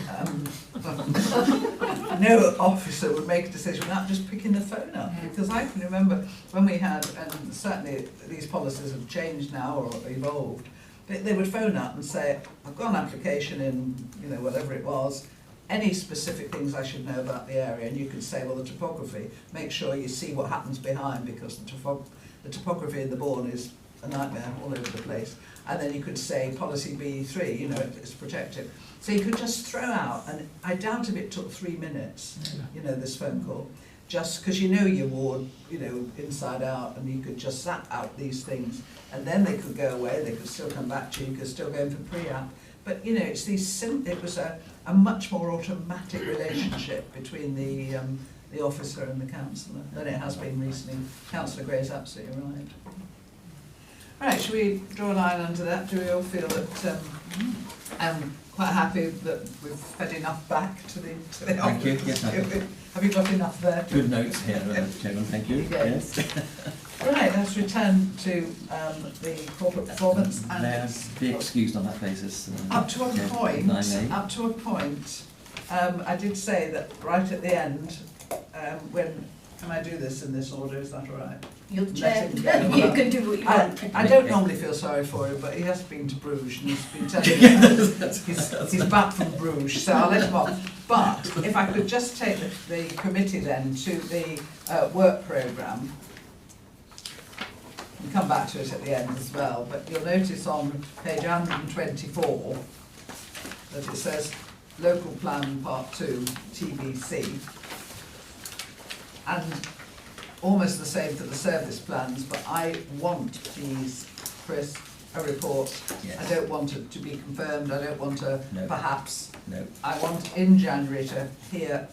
officer would make a decision without just picking the phone up, because I can remember when we had, and certainly these policies have changed now or evolved, they would phone up and say, I've got an application in, whatever it was, any specific things I should know about the area, and you could say, well, the topography, make sure you see what happens behind, because the topography in the Bourne is a nightmare all over the place. And then you could say policy B3, it's protected. So you could just throw out, and I doubt if it took 3 minutes, this phone call. just because you know your ward, you know, inside out, and you could just zap out these things, and then they could go away, they could still come back to you, you could still go in for pre-app. But, you know, it's these it was a much more automatic relationship between the officer and the councillor than it has been recently. Councillor Gray's absolutely right. Right, shall we draw a line under that? Do we all feel that I'm quite happy that we've fed enough back to the Thank you. Yes, have you got enough there? Good notes here, Chairman. Thank you. Yes. Right, let's return to the corporate performance and May I be excused on that basis? up to a yeah, point. if I may. Up to a point. I did say that right at the end, when can I do this in this order? Is that all right? You're the Let chair. him go. You can do what you want. I don't normally feel sorry for him, but he has been to Bruges and he's been telling me he's back from Bruges, so I'll let him off. But if I could just take the committee then to the work programme, and come back to it at the end as well, but you'll notice on page 124 that it says Local Plan Part 2, TBC, and almost the same for the service plans, but I want these, Chris, a report. Yes. I don't want it to be confirmed, I don't want a No. perhaps. No. I want in January to hear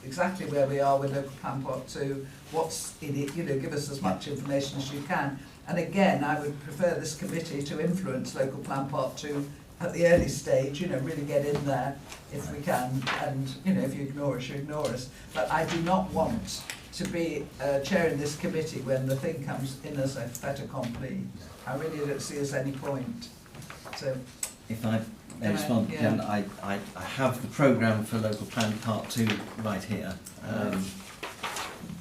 exactly where we are with Local Plan Part 2, what's in it, you know, give us as much information as you can. And again, I would prefer this committee to influence Local Plan Part 2 at the early stage, you know, really get in there if we can, and, you know, if you ignore us, you ignore us. But I do not want to be chairing this committee when the thing comes in as a fait accompli. I really don't see us any point. So, If I may respond, yeah. Jen, I have the programme for Local Plan Part 2 right here.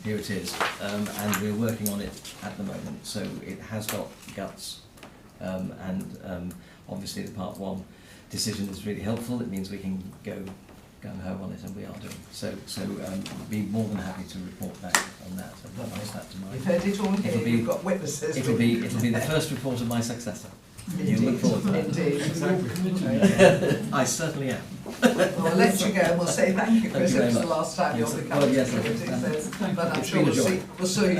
Here it is, and we're working on it at the moment, so it has got guts, and obviously the Part 1 decision is really helpful. It means we can go gung-ho on it, and we are doing. So I'd be more than happy to report back on that, and pass that to you've heard it all here, you've got witnesses. It'll be the first report of my successor. You look forward to that. Indeed. I certainly am. Well, we'll let you go and we'll say thank you, Chris. Thank you very It was the much. last time Yes, you'll be well, coming yes, to the committee, and so, but I'm it's sure been a we'll joy.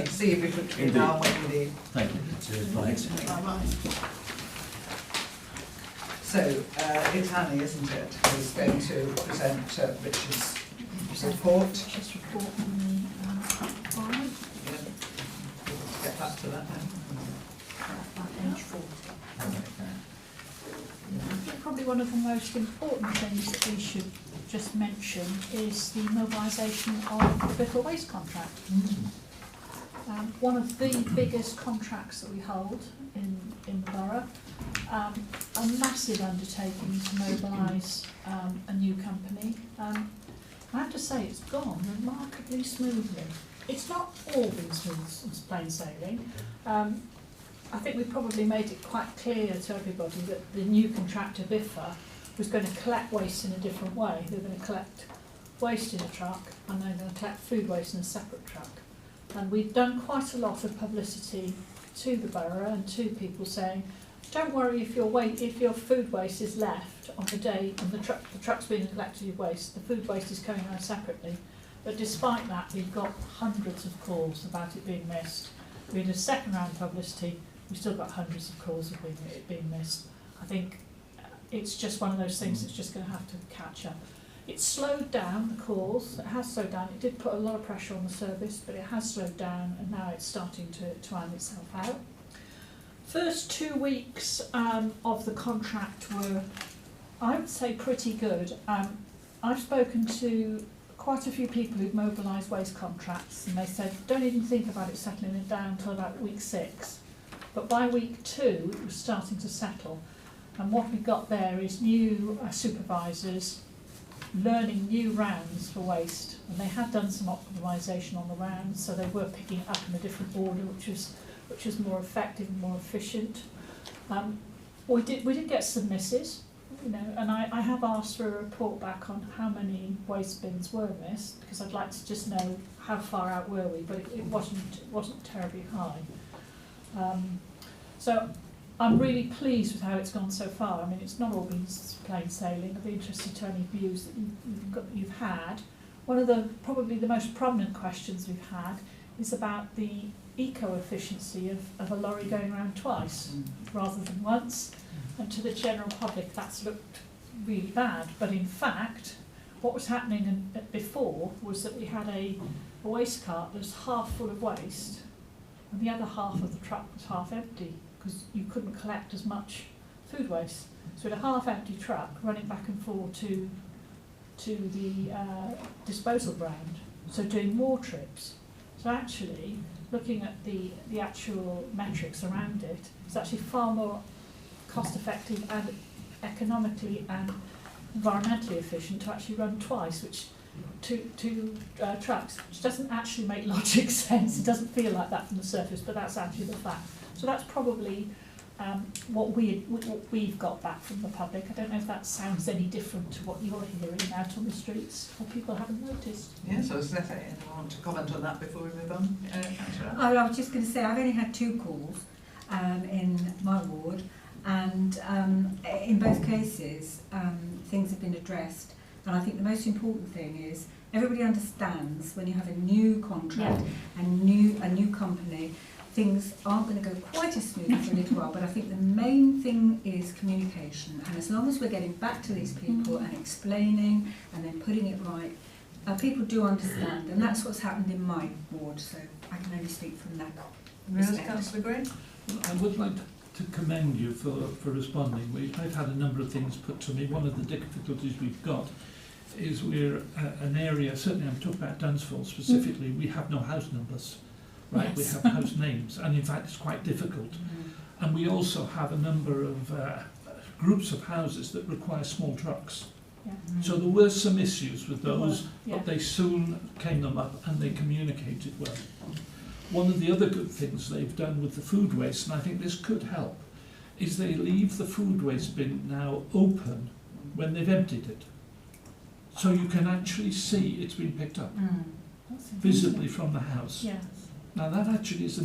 see you between now and when you need. Thank you. Thanks. So, it's Annie, isn't it, who's going to present Richard's report. Just report on the environment. Yeah. Get back to that now. Page 40. I think probably one of the most important things that we should just mention is the mobilisation of the Borough waste contract. One of the biggest contracts that we hold in the borough, a massive undertaking to mobilise a new company. I have to say it's gone remarkably smoothly. It's not all been smooth and plain sailing. I think we probably made it quite clear to everybody that the new contractor, Biffa, was going to collect waste in a different way. They were going to collect waste in a truck and they're going to collect food waste in a separate truck. And we've done quite a lot of publicity to the borough and to people saying, don't worry if your food waste is left on the day and the truck's being collected your waste, the food waste is coming around separately. But despite that, we've got hundreds of calls about it being missed. We had a second round of publicity. We've still got hundreds of calls of it being missed. I think it's just one of those things that's just going to have to catch up. It's slowed down, the calls. It has slowed down. It did put a lot of pressure on the service, but it has slowed down and now it's starting to iron itself out. First 2 weeks of the contract were, I would say, pretty good. I've spoken to quite a few people who've mobilised waste contracts and they said, don't even think about it settling it down until about week 6. But by week 2, it was starting to settle. And what we got there is new supervisors learning new rounds for waste. And they had done some optimisation on the rounds, so they were picking it up in a different order, which was more effective and more efficient. We did get some misses, you know, and I have asked for a report back on how many waste bins were missed, because I'd like to just know how far out were we, but it wasn't terribly high. So I'm really pleased with how it's gone so far. I mean, it's not all been plain sailing. I'd be interested to any views that you've had. one of the probably the most prominent questions we've had is about the eco-efficiency of a lorry going around twice rather than once. And to the general public, that's looked really bad. But in fact, what was happening before was that we had a waste cart that was half full of waste, and the other half of the truck was half empty because you couldn't collect as much food waste. So we had a half empty truck running back and forth to the disposal ground, so doing more trips. So actually, looking at the actual metrics around it, it's actually far more cost effective and economically and environmentally efficient to actually run twice, which two trucks, which doesn't actually make logic sense. It doesn't feel like that from the surface, but that's actually the fact. So that's probably what we've got back from the public. I don't know if that sounds any different to what you're hearing out on the streets, or people haven't noticed. Yes, I was going to say, anyone want to comment on that before we move on? Councillor? I was just going to say, I've only had 2 calls in my ward, and in both cases things have been addressed, and I think the most important thing is everybody understands when you have a new contract and a new company, things aren't going to go quite as smoothly for a little while, but I think the main thing is communication, and as long as we're getting back to these people and explaining and then putting it right, people do understand, and that's what's happened in my ward, so I can only speak from that respect. Councillor Green? I would like to commend you for responding. I've had a number of things put to me. One of the difficulties we've got is we're an area, certainly I'm talking about Dunsfold specifically, we have no house numbers, right? Yes. We have house names, and in fact it's quite difficult. And we also have a number of groups of houses that require small trucks. So there were some issues with those, but they soon came them up and they communicated well. One of the other good things they've done with the food waste, and I think this could help, is they leave the food waste bin now open when they've emptied it. So you can actually see it's been picked up visibly from the house. Yes. Now that actually is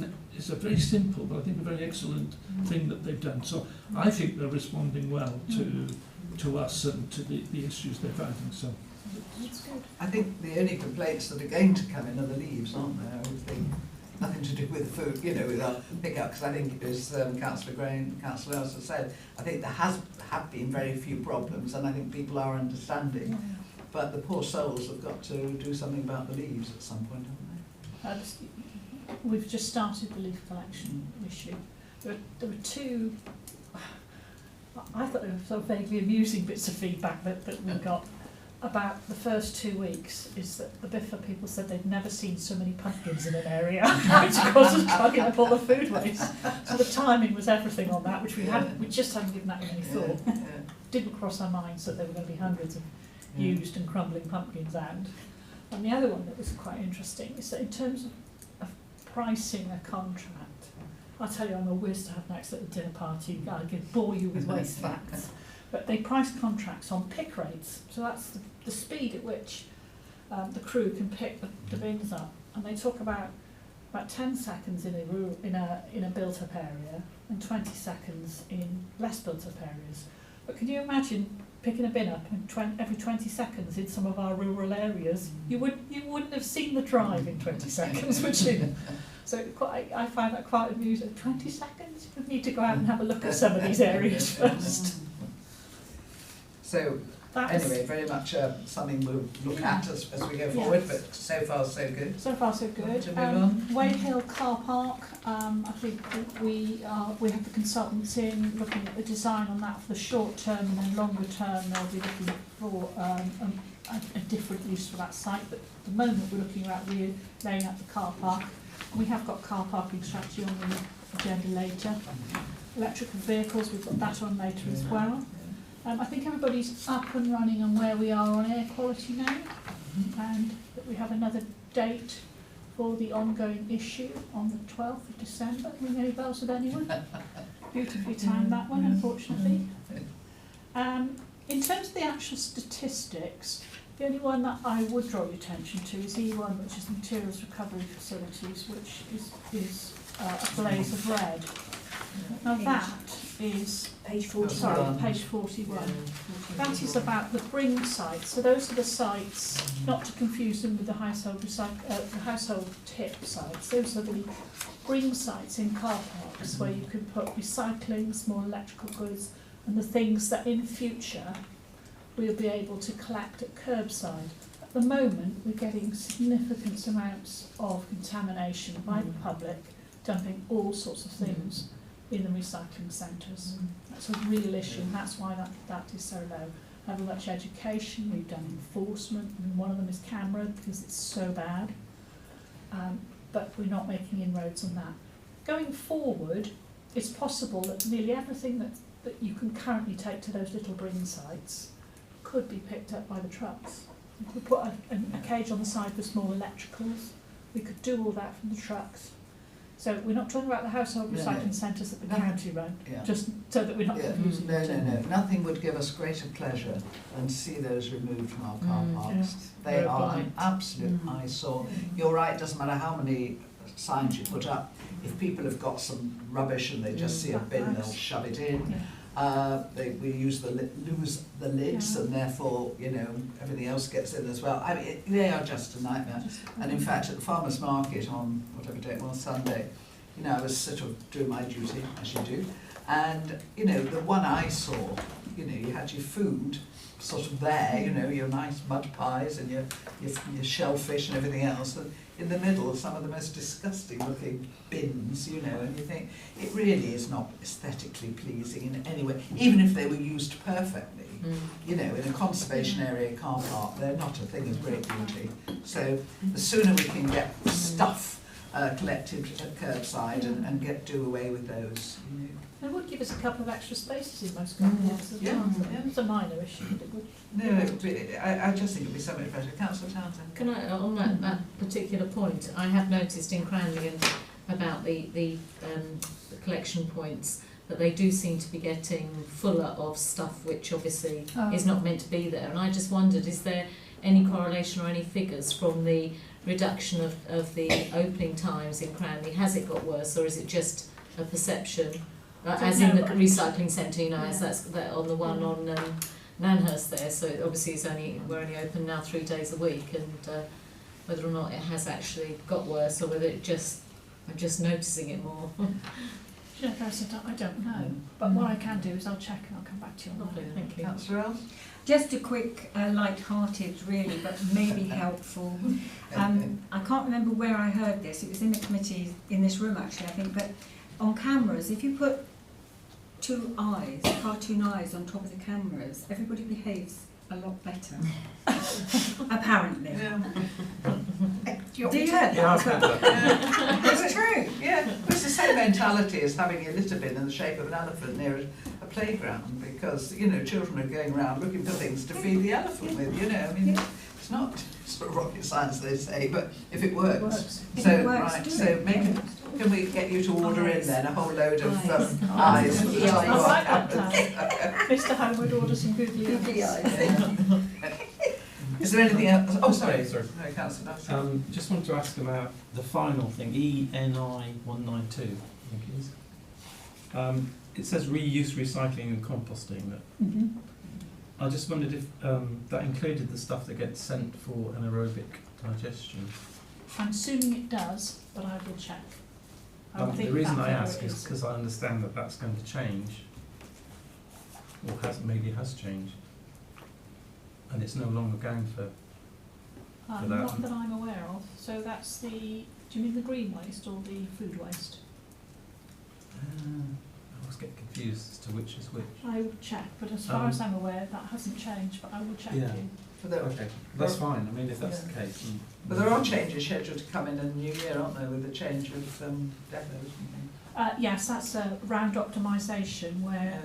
a very simple, but I think a very excellent thing that they've done. So I think they're responding well to us and to the issues they're finding. So That's good. I think the only complaints that are going to come in are the leaves, aren't there? I would think nothing to do with the food, with our pick-up, because I think, as Councillor Green, Councillor Elsa said, I think there have been very few problems, and I think people are understanding. But the poor souls have got to do something about the leaves at some point, haven't they? We've just started the leaf collection issue. There were 2, I thought they were sort of vaguely amusing bits of feedback that we got about the first 2 weeks, is that the Biffa people said they'd never seen so many pumpkins in an area, which of course was plugging up all the food waste. So the timing was everything on that, which we just hadn't given that any thought. Didn't cross our minds that there were going to be hundreds of used and crumbling pumpkins out. And the other one that was quite interesting is that in terms of pricing a contract, I'll tell you, I'm a whiz to have next at the dinner party. I could bore you with waste facts. But they price contracts on pick rates. So that's the speed at which the crew can pick the bins up. And they talk about 10 seconds in a built-up area and 20 seconds in less built-up areas. But can you imagine picking a bin up every 20 seconds in some of our rural areas? You wouldn't have seen the drive in 20 seconds, would you? So I find that quite amusing. 20 seconds? You need to go out and have a look at some of these areas first. So, anyway, very much something we'll look at as we go forward, but so far so good. So far so good. To move on. Wade Hill Car Park, I think we have the consultants in looking at the design on that for the short term, and then longer term they'll be looking for a different use for that site. But at the moment we're looking at laying out the car park. We have got car parking strategy on the agenda later. Electrical vehicles, we've got that on later as well. I think everybody's up and running on where we are on air quality now, and that we have another date for the ongoing issue on the 12th of December. Ring any bells with anyone? Beautifully timed that one, unfortunately. In terms of the actual statistics, the only one that I would draw your attention to is E1, which is Materials Recovery Facilities, which is a blaze of red. Now that is Page Oh, 40. sorry, done. page 41. That is about the bring sites. So those are the sites, not to confuse them with the household the household tip sites. Those are the bring sites in car parks where you could put recycling, small electrical goods, and the things that in future we'll be able to collect at curbside. At the moment, we're getting significant amounts of contamination by the public, dumping all sorts of things in the recycling centres. That's a real issue, and that's why that is so low. Have much education, we've done enforcement, and one of them is camera because it's so bad, but we're not making inroads on that. Going forward, it's possible that nearly everything that you can currently take to those little bring sites could be picked up by the trucks. We could put a cage on the side for small electricals, we could do all that from the trucks. So we're not talking about the household No, recycling no. centres that the No. county run, Yeah. just so that we're not Yeah, confusing no, the two. no, no. Nothing would give us greater pleasure than to see those removed from our car parks. Yes. They They're are blight. an absolute eyesore. You're right, it doesn't matter how many signs you put up. If people have got some rubbish and they just see a bin, they'll shove it in. We lose the lids, Yeah. and therefore, everything else gets in as well. I mean, they are just a nightmare. And in fact, at the farmers' market on whatever day it was, Sunday, I was sort of doing my duty, as you do, and, the one I saw, you had your food sort of there, your nice mud pies and your shellfish and everything else, and in the middle, some of the most disgusting looking bins, and you think, it really is not aesthetically pleasing in any way, even if they were used perfectly. In a conservation area car park, they're not a thing of great beauty. So the sooner we can get stuff collected at curbside and do away with those. It would give us a couple of extra spaces in most car parks as Yeah, well. yeah. It's a minor issue, but it would. No, it would be, I just think it would be so much better. Councillor Townsend. Can I, on that particular point, I have noticed in Cranley and about the collection points that they do seem to be getting fuller of stuff which obviously is not meant to be there. And I just wondered, is there any correlation or any figures from the reduction of the opening times in Cranley? Has it got worse, or is it just a perception? As in the recycling centre, as that's on the one on Nanhurst there. So obviously we're only open now 3 days a week, and whether or not it has actually got worse, or whether I'm just noticing it more. I don't know, but what I can do is I'll check and I'll come back to you on Lovely, that. thank you. Councillor Ells? Just a quick, light-hearted really, but maybe helpful. I can't remember where I heard this. It was in the committee, in this room actually, I think, but on cameras, if you put 2 eyes, cartoon eyes on top of the cameras, everybody behaves a lot better. Apparently. Do you hear that? It's true. Yeah, it's the same mentality as having a litter bin in the shape of an elephant near a playground, because, children are going around looking for things to feed the elephant with, it's not sort of rocket science, they say, but if it works. If it works, Right, do so it. can we get you to order in then a whole load of Eyes. eyes? Googly eyes. I'll write that down. Mr. Howard orders some googly eyes. Is there anything else? Oh, sorry. Sorry. No, Councillor Duffy. Just wanted to ask about the final thing, ENI 192, I think it is. It says reuse, recycling and composting. I just wondered if that included the stuff that gets sent for anaerobic digestion. I'm assuming it does, but I will check. I will The think reason about I whether ask it is because I understand that that's going to change, or maybe has changed, and it's no longer going for that. Not that I'm aware of. So that's do you mean the green waste or the food waste? I always get confused as to which is which. I will check, but as far as I'm aware, that hasn't changed, but I will check Yeah. you. Okay, that's fine. I mean, if that's the case. But there are changes scheduled to come in the new year, aren't there, with the change of depots and things? Yes, that's a round optimisation where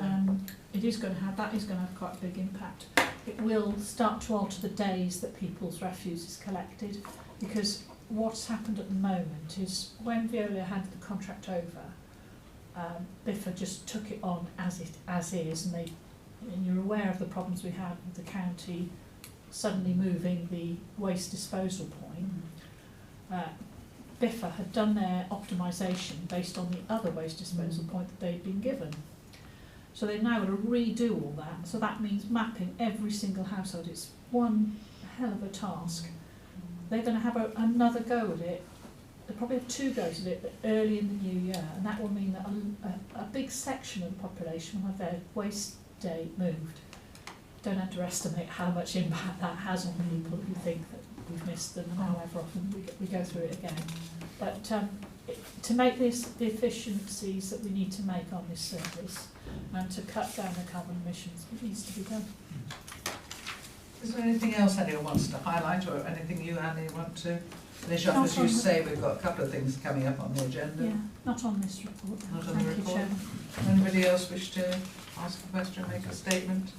that is going to have quite a big impact. It will start to alter the days that people's refuse is collected, because what's happened at the moment is when Veolia handed the contract over, Biffa just took it on as is, and you're aware of the problems we had with the county suddenly moving the waste disposal point. Biffa had done their optimisation based on the other waste disposal point that they'd been given. So they've now got to redo all that. So that means mapping every single household. It's one hell of a task. They're going to have another go at it. They'll probably have 2 goes at it, but early in the new year, and that will mean that a big section of the population will have their waste day moved. Don't underestimate how much impact that has on people who think that we've missed them, and however often we go through it again. But to make this the efficiencies that we need to make on this service, and to cut down the carbon emissions, it needs to be done. Is there anything else anyone wants to highlight, or anything you, Annie, want to finish up? Not As you on the- say, we've got a couple of things coming up on the agenda. Yeah, not on this report. Not on the Thank you, report. Chairman. Anybody else wish to ask a question, make a statement?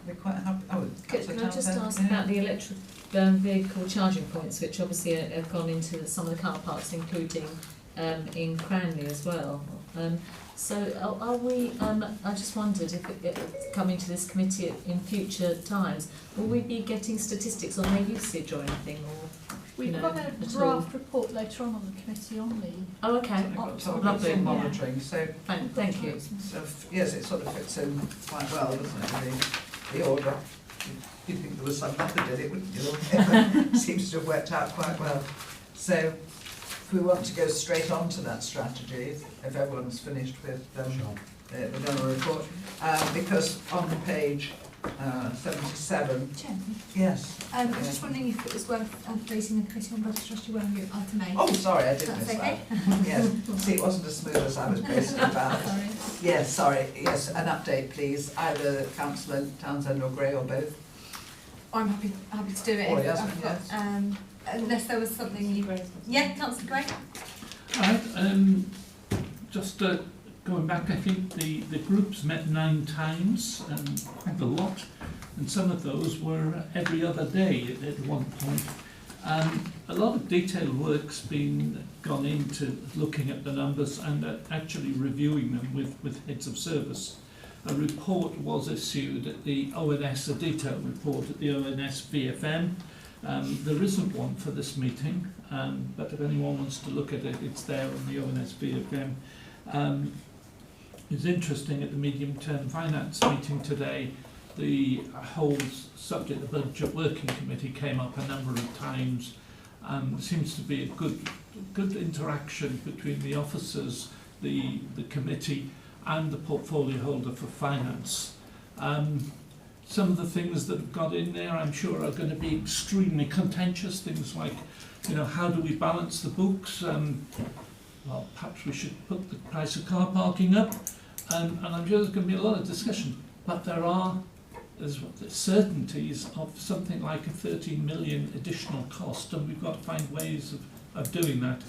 We're quite happy. Oh, Can I just ask about the electric vehicle charging points, which obviously have gone into some of the car parks, including in Cranley as well. So are we, I just wondered if coming to this committee in future times, will we be getting statistics on their usage or anything? Or, We've got a draft report later on the committee on the... Oh, okay. Lovely monitoring, so Thank you. So, yes, it sort of fits in quite well, doesn't it, the order. You'd think there was some method in it, wouldn't you? It seems to have worked out quite well. So, if we want to go straight on to that strategy, if everyone's finished with the general report, because on page 77, Chairman, yes. I'm just wondering if it was worth placing a committee on budget strategy when we item 8. Oh, sorry, I did That's miss okay. that. Yes, see, it wasn't as smooth as I was basing about. Sorry. Yes, sorry, yes, an update please, either Councillor Townsend or Gray or both. I'm happy to do it. Oh, if yes, I've got, yes. unless there was something you... Yeah, Councillor Gray? Right, just going back, I think the groups met 9 times, quite a lot, and some of those were every other day at one point. A lot of detailed work's been gone into looking at the numbers and actually reviewing them with heads of service. A report was issued at the ONS, a detailed report at the ONS VFM. There isn't one for this meeting, but if anyone wants to look at it, it's there on the ONS VFM. It's interesting, at the medium-term finance meeting today, the whole subject, the Budget Working Committee, came up a number of times. There seems to be a good interaction between the officers, the committee, and the portfolio holder for finance. Some of the things that have got in there, I'm sure, are going to be extremely contentious. Things like, how do we balance the books? Well, perhaps we should put the price of car parking up. And I'm sure there's going to be a lot of discussion. But there's certainties of something like a 13 million additional cost, and we've got to find ways of doing that.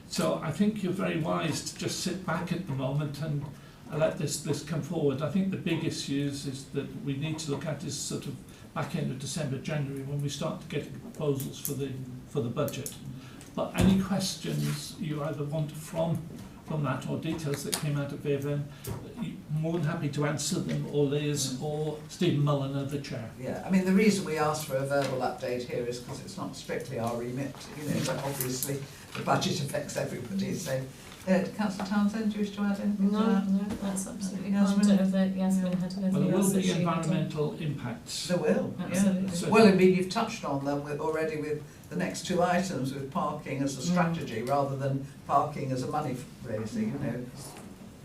So I think you're very wise to just sit back at the moment and let this come forward. I think the big issues is that we need to look at is sort of back end of December, January, when we start getting proposals for the budget. But any questions you either want from that or details that came out of VFM, more than happy to answer them, or Liz or Stephen Mulliner, the chair. Yeah, I mean, the reason we asked for a verbal update here is because it's not strictly our remit, but obviously the budget affects everybody. So, Councillor Townsend, do you wish to add anything to that? No, that's absolutely Yasmin? fine. Don't know if Yasmin had anything Well, there will else that be she would do. environmental impacts. There will, Absolutely. yeah. So- Well, indeed, you've touched on them already with the next 2 items, with parking as a strategy rather than parking as a money raiser, they're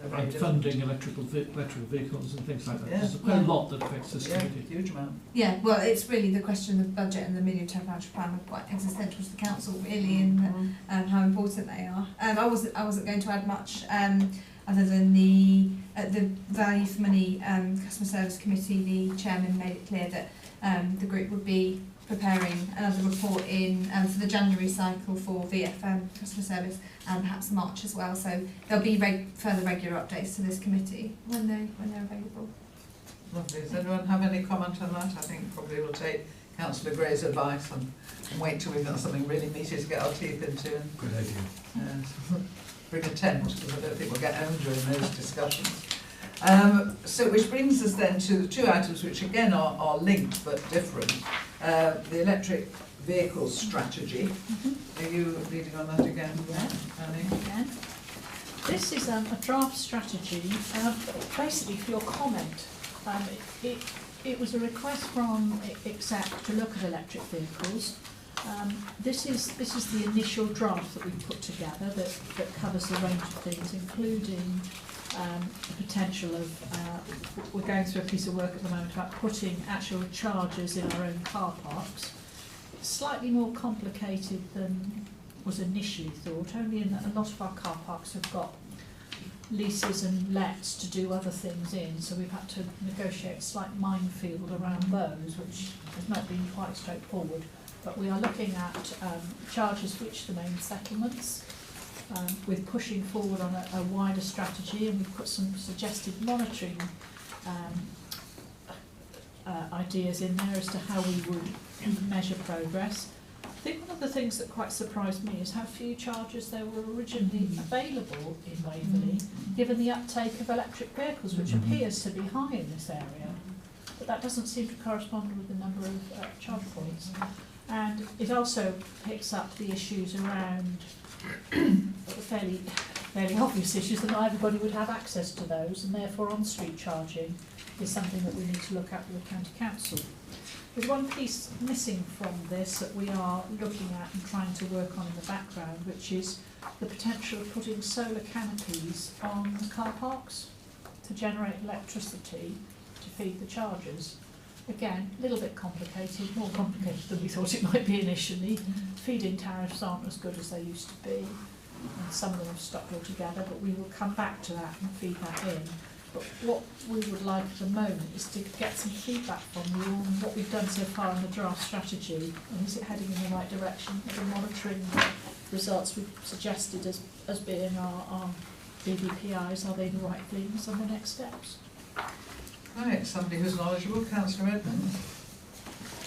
very And different. funding electrical vehicles and things like that. Yeah. There's quite a lot that affects this Yeah, committee. huge amount. Yeah, well, it's really the question of the budget and the medium-term financial plan are quite existential to the council, really, in how important they are. I wasn't going to add much other than the value for money customer service committee. The chairman made it clear that the group would be preparing another report in for the January cycle for VFM customer service and perhaps March as well. So there'll be further regular updates to this committee when they're available. Lovely. Does anyone have any comment on that? I think probably we'll take Councillor Gray's advice and wait till we've got something really meaty to get our teeth into. Good idea. Bring a tent, because I don't think we'll get home during those discussions. So which brings us then to the 2 items which again are linked but different. the electric vehicle strategy. Are you leading on that again? Yeah. Annie? Again. This is a draft strategy, basically for your comment. It was a request from exec to look at electric vehicles. This is the initial draft that we've put together that covers a range of things, including the potential of, we're going through a piece of work at the moment about putting actual chargers in our own car parks. Slightly more complicated than was initially thought, only in that a lot of our car parks have got leases and lets to do other things in, so we've had to negotiate a slight minefield around those, which has not been quite straightforward. But we are looking at charges which the main settlements, with pushing forward on a wider strategy, and we've put some suggested monitoring ideas in there as to how we would measure progress. I think one of the things that quite surprised me is how few chargers there were originally available in Waverley, given the uptake of electric vehicles, which appears to be high in this area. But that doesn't seem to correspond with the number of charge points. And it also picks up the issues around fairly obvious issues that not everybody would have access to those, and therefore on-street charging is something that we need to look at with the County Council. There's one piece missing from this that we are looking at and trying to work on in the background, which is the potential of putting solar canopies on the car parks to generate electricity to feed the chargers. Again, a little bit complicated, more complicated than we thought it might be initially. Feed-in tariffs aren't as good as they used to be, and some of them have stopped altogether, but we will come back to that and feed that in. But what we would like at the moment is to get some feedback from you on what we've done so far in the draft strategy, and is it heading in the right direction? Are we monitoring the results we've suggested as being our BBPIs? Are they the right things and the next steps? Right, somebody who's knowledgeable, Councillor Edmund.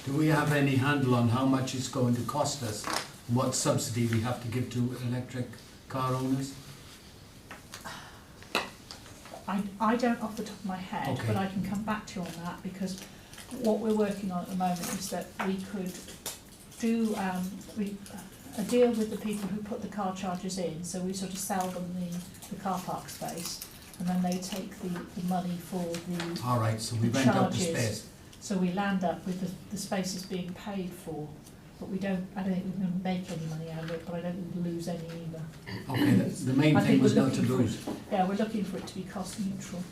Do we have any handle on how much it's going to cost us? What subsidy we have to give to electric car owners? I don't off the top of my head, Okay. but I can come back to you on that, because what we're working on at the moment is that we could do a deal with the people who put the car chargers in, so we sort of sell them the car park space, and then they take the money for the All right, so we rent out the charges. space. So we land up with the spaces being paid for, but I don't think we're going to make any money out of it, but I don't think we'll lose any either. Okay, the main I thing think was we're not to looking for lose. Yeah, we're looking for it to be cost neutral.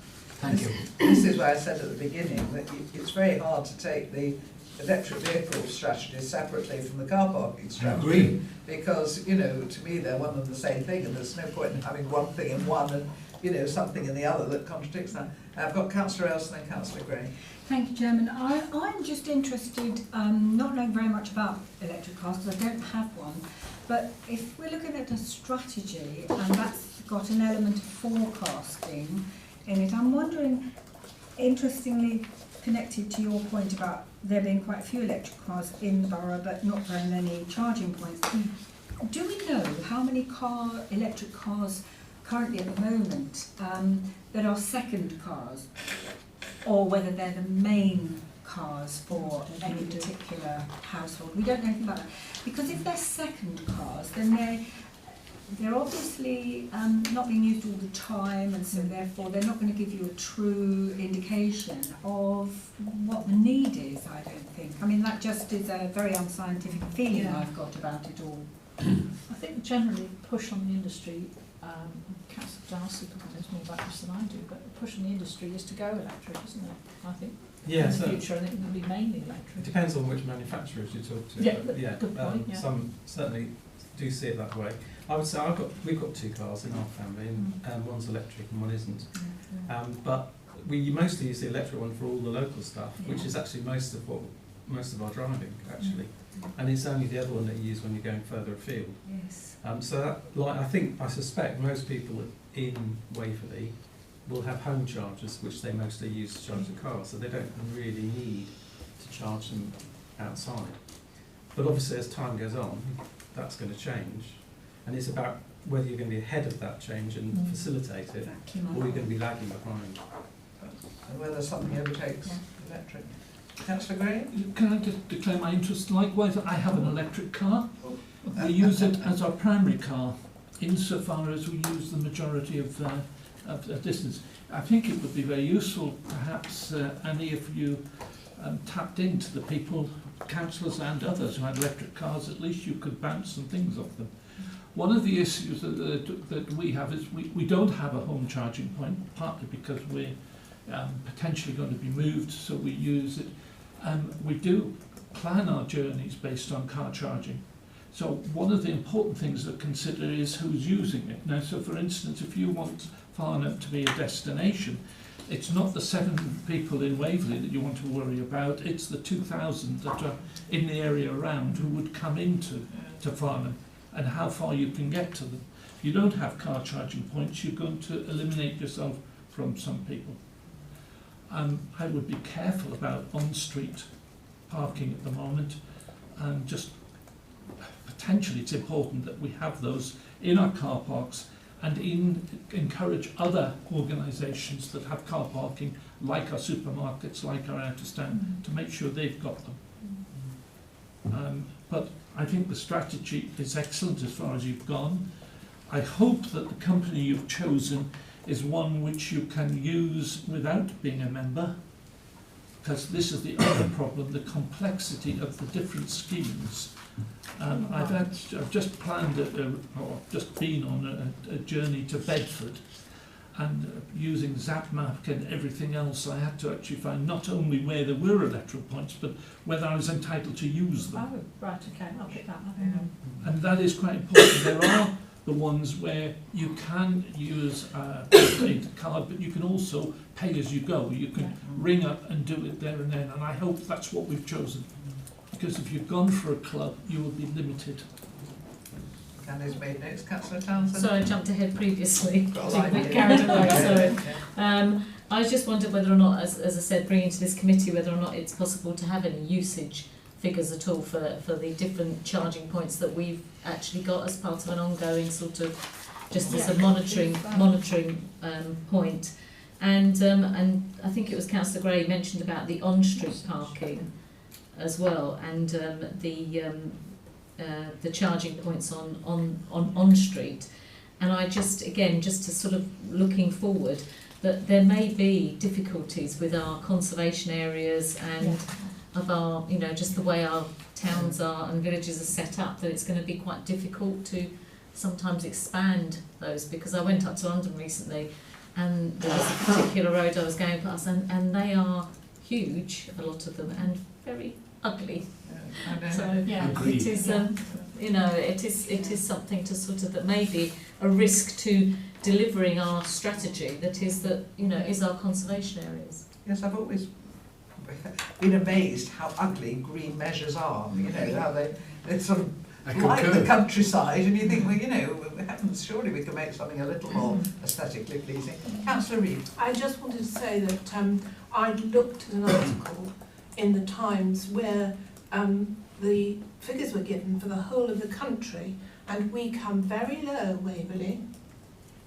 Thank you. This is why I said at the beginning that it's very hard to take the electric vehicle strategy separately from the car parking strategy. Agree. Because, you know, to me they're one and the same thing, and there's no point in having one thing in one and, you know, something in the other that contradicts that. I've got Councillor Elson and Councillor Gray. Thank you, Chairman. I'm just interested, not knowing very much about electric cars because I don't have one, but if we're looking at a strategy and that's got an element of forecasting in it, I'm wondering, interestingly connected to your point about there being quite a few electric cars in the borough but not very many charging points, do we know how many electric cars currently at the moment that are second cars, or whether they're the main cars for any particular household? We don't know anything about that. Because if they're second cars, then they're obviously not being used all the time, and so therefore they're not going to give you a true indication of what the need is, I don't think. I mean, that just is a very unscientific feeling I've got about it all. I think generally push on the industry, Councillor Darcy probably knows more about this than I do, but the push on the industry is to go electric, isn't it? I think in the future I think it will be mainly electric. It depends on which manufacturers you talk to. Yeah, but good point, yeah. Some certainly do see it that way. I would say we've got two cars in our family, and one's electric and one isn't. But we mostly use the electric one for all the local stuff, which is actually most of our driving actually. And it's only the other one that you use when you're going further afield. Yes. So that, I suspect most people in Waverley will have home chargers, which they mostly use to charge the car, so they don't really need to charge them outside. But obviously as time goes on, that's going to change, and it's about whether you're going to be ahead of that change and facilitate it, or you're going to be lagging behind. And whether something overtakes electric. Councillor Gray? Can I just declare my interest? Likewise, I have an electric car. We use it as our primary car, insofar as we use the majority of distance. I think it would be very useful, perhaps, Annie, if you tapped into the people, councillors and others who had electric cars. At least you could bounce some things off them. One of the issues that we have is we don't have a home charging point, partly because we're potentially going to be moved, so we use it. We do plan our journeys based on car charging. So one of the important things to consider is who's using it. Now, so for instance, if you want Farnham to be a destination, it's not the 7 people in Waverley that you want to worry about, it's the 2,000 that are in the area around who would come into Farnham, and how far you can get to them. If you don't have car charging points, you're going to eliminate yourself from some people. I would be careful about on-street parking at the moment, and just potentially it's important that we have those in our car parks, and encourage other organisations that have car parking, like our supermarkets, like our out-of-stand, to make sure they've got them. But I think the strategy is excellent as far as you've gone. I hope that the company you've chosen is one which you can use without being a member, because this is the other problem, the complexity of the different schemes. I've just planned or just been on a journey to Bedford, and using ZapMap and everything else, I had to actually find not only where there were electoral points, but whether I was entitled to use them. Oh, right, okay, I'll pick that up. And that is quite important. There are the ones where you can use a prepaid card, but you can also pay as you go. You can ring up and do it there and then, and I hope that's what we've chosen. Because if you've gone for a club, you will be limited. Candidates made notes. Councillor Townsend? Sorry, I jumped ahead previously. Got a line We here. carried away, sorry. I just wondered whether or not, as I said, bringing to this committee, whether or not it's possible to have any usage figures at all for the different charging points that we've actually got as part of an ongoing sort of, just as a monitoring point. And I think it was Councillor Gray mentioned about the on-street parking as well, and the charging points on street. And I just to sort of looking forward, that there may be difficulties with our conservation areas and of our, just the way our towns are and villages are set up, that it's going to be quite difficult to sometimes expand those, because I went up to London recently and there was a particular road I was going past, and they are huge, a lot of them, and very ugly. So it is, it is something to sort of, that may be a risk to delivering our strategy, that is our conservation areas. Yes, I've always been amazed how ugly green measures are. How they sort of like the countryside, and you think, heavens, surely we can make something a little more aesthetically pleasing. Councillor Reid. I just wanted to say that I'd looked at an article in the Times where the figures were given for the whole of the country, and we come very low, Waverley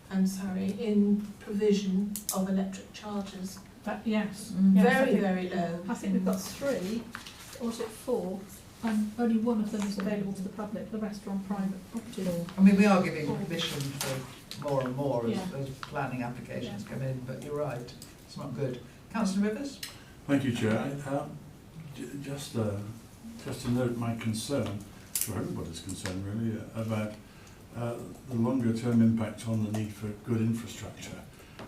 and Surrey, in provision of electric chargers. Yes. Very low. I think we've got 3, or is it 4? And only one of them is available to the public, the rest are on private property. I mean, we are giving permission for more and more as planning applications come in, but you're right, it's not good. Councillor Rivers? Thank you, Chair. Just to note my concern, for everybody's concern really, about the longer term impact on the need for good infrastructure.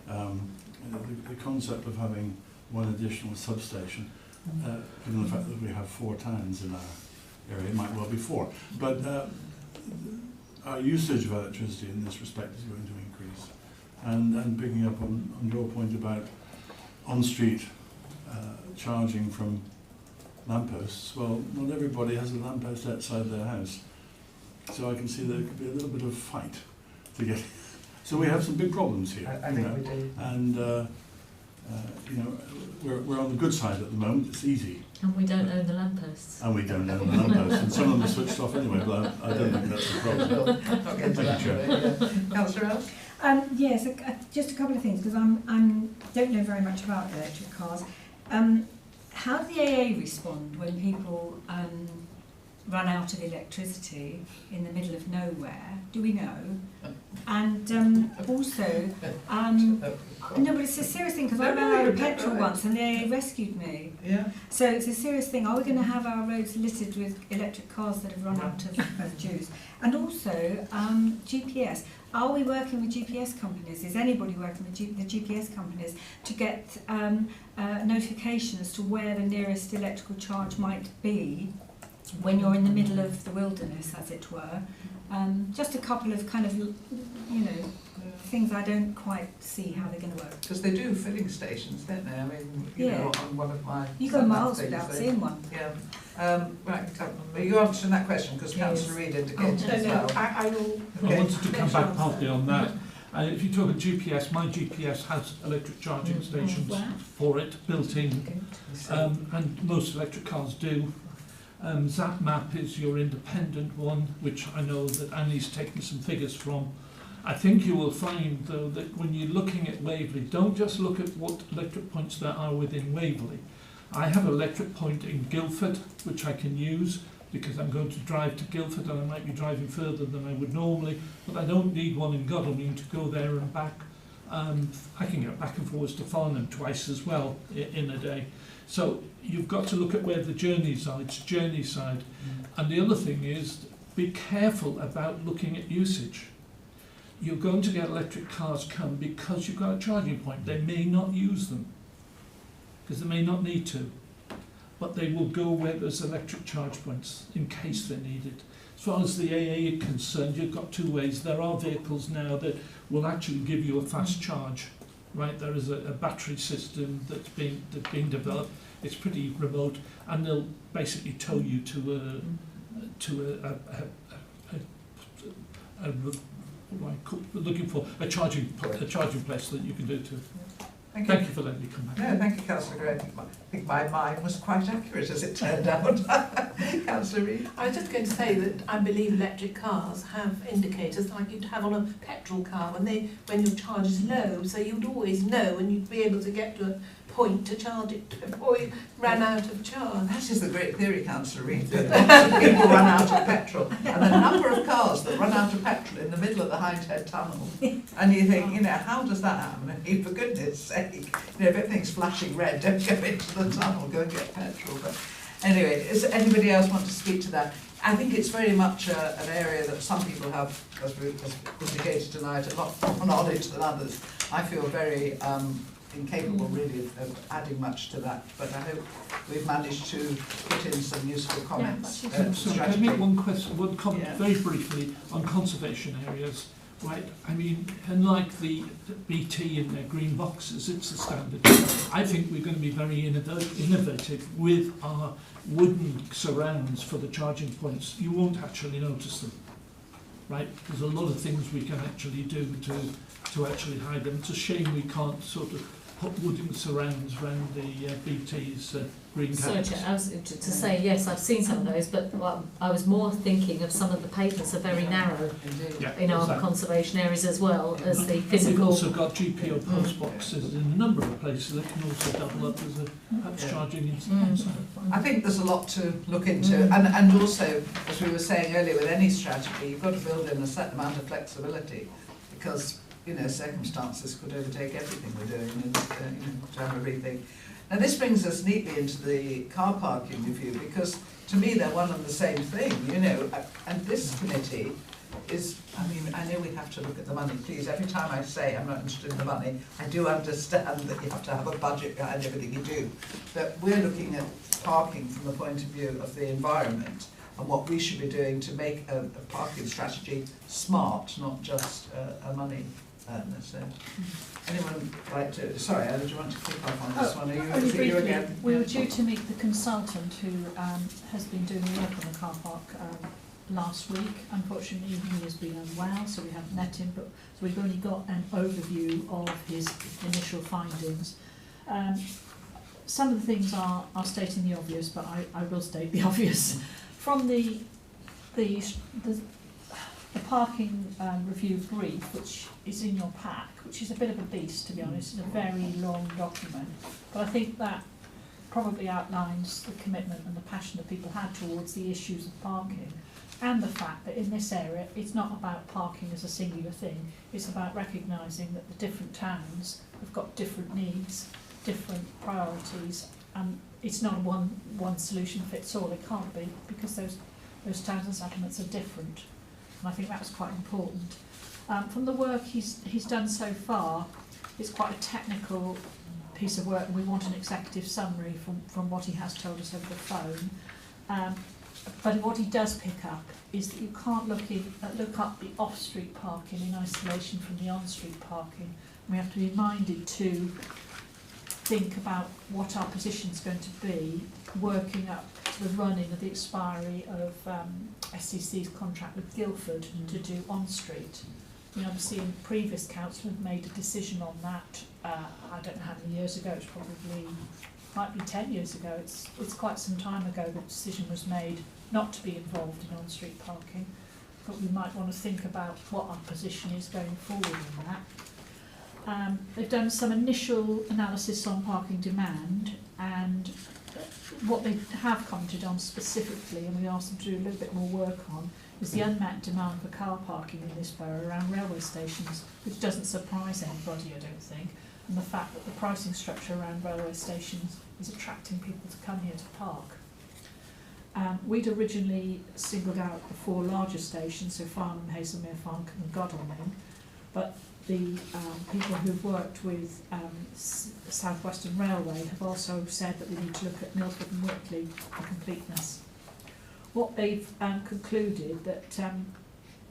The concept of having one additional substation, given the fact that we have 4 towns in our area, it might well be 4. But our usage of electricity in this respect is going to increase. And picking up on your point about on-street charging from lampposts, well, not everybody has a lamppost outside their house. So I can see there could be a little bit of fight to get. So we have some big problems here. I think we do. And we're on the good side at the moment. It's easy. And we don't own the lampposts. And we don't own the lampposts, and some of them are switched off anyway. But I don't think that's the problem. Not get to that. Councillor Ellis? Yes, just a couple of things, because I don't know very much about electric cars. how do the AA respond when people run out of electricity in the middle of nowhere? Do we know? And also, no, but it's a serious thing because I ran out of petrol once and the AA rescued me. Yeah. So it's a serious thing. Are we going to have our roads littered with electric cars that have run out of juice? And also, GPS. Are we working with GPS companies? Is anybody working with the GPS companies to get notification as to where the nearest electrical charge might be when you're in the middle of the wilderness, as it were? Just a couple of kind of, things I don't quite see how they're going to work. Because they do filling stations, don't they? I mean, you know, on one of my... You go miles without seeing one. Yeah. Right, are you answering that question? Because Councillor Reid indicated as well. I will... I wanted to come back partly on that. If you talk about GPS, my GPS has electric charging stations for it built in, and most electric cars do. ZapMap is your independent one, which I know that Annie's taken some figures from. I think you will find, though, that when you're looking at Waverley, don't just look at what electric points there are within Waverley. I have an electric point in Guildford, which I can use because I'm going to drive to Guildford and I might be driving further than I would normally, but I don't need one in Godalming to go there and back. I can get back and forwards to Farnham twice as well in a day. So you've got to look at where the journeys are, it's journey side. And the other thing is, be careful about looking at usage. You're going to get electric cars come because you've got a charging point. They may not use them, because they may not need to, but they will go where there's electric charge points in case they're needed. As far as the AA is concerned, you've got two ways. There are vehicles now that will actually give you a fast charge. Right, there is a battery system that's being developed. It's pretty remote, and they'll basically tow you to a charging place that you can do too. Thank you for letting me come back. No, thank you, Councillor Gray. I think my mind was quite accurate as it turned out. Councillor Reid? I was just going to say that I believe electric cars have indicators like you'd have on a petrol car when your charge is low, so you'd always know and you'd be able to get to a point to charge it before you ran out of charge. That is the great theory, Councillor Reid, that lots of people run out of petrol. And the number of cars that run out of petrol in the middle of the Hindhead Tunnel. And you think, how does that happen? And for goodness sake, if everything's flashing red, don't go into the tunnel, go and get petrol. But anyway, does anybody else want to speak to that? I think it's very much an area that some people have, as indicated tonight, a lot more knowledge than others. I feel very incapable really of adding much to that, but I hope we've managed to put in some useful comments. So can I make one comment very briefly on conservation areas? Right, I mean, unlike the BT in their green boxes, it's a standard. I think we're going to be very innovative with our wooden surrounds for the charging points. You won't actually notice them, right? There's a lot of things we can actually do to actually hide them. It's a shame we can't sort of put wooden surrounds around the BT's green cabins. So, I was to say, yes, I've seen some of those, but I was more thinking of some of the pavements are very narrow in our conservation areas as well as the physical. We've also got GPO post boxes in a number of places that can also double up as a perhaps charging inside. I think there's a lot to look into, and also, as we were saying earlier, with any strategy, you've got to build in a certain amount of flexibility, because circumstances could overtake everything we're doing and jam everything. Now this brings us neatly into the car parking review, because to me they're one and the same thing, and this committee is, I know we have to look at the money, please, every time I say I'm not interested in the money, I do understand that you have to have a budget behind everything you do, but we're looking at parking from the point of view of the environment and what we should be doing to make a parking strategy smart, not just a money. So, anyone like to? Sorry, Ella, do you want to kick off on this one? Are you, you again? We were due to meet the consultant who has been doing the work on the car park last week. Unfortunately, he has been unwell, so we haven't met him. But so we've only got an overview of his initial findings. Some of the things are stating the obvious, but I will state the obvious. From the parking review brief, which is in your pack, which is a bit of a beast, to be honest. It's a very long document, but I think that probably outlines the commitment and the passion that people had towards the issues of parking, and the fact that in this area it's not about parking as a singular thing, it's about recognising that the different towns have got different needs, different priorities, and it's not one solution fits all. It can't be, because those towns and settlements are different, and I think that was quite important. From the work he's done so far, it's quite a technical piece of work, and we want an executive summary from what he has told us over the phone. But what he does pick up is that you can't look up the off-street parking in isolation from the on-street parking. We have to be minded to think about what our position is going to be, working up to the running of the expiry of SCC's contract with Guildford to do on-street. You know, obviously, in previous council have made a decision on that. I don't know how many years ago. It's probably might be 10 years ago. It's quite some time ago the decision was made not to be involved in on-street parking. But we might want to think about what our position is going forward in that. They've done some initial analysis on parking demand, and what they have commented on specifically, and we asked them to do a little bit more work on, is the unmet demand for car parking in this borough around railway stations, which doesn't surprise anybody, I don't think, and the fact that the pricing structure around railway stations is attracting people to come here to park. We'd originally singled out the 4 larger stations, so Farnham, Hazelmere, Farncombe and Godalming, but the people who've worked with South Western Railway have also said that we need to look at Milford and Whitley for completeness. What they've concluded that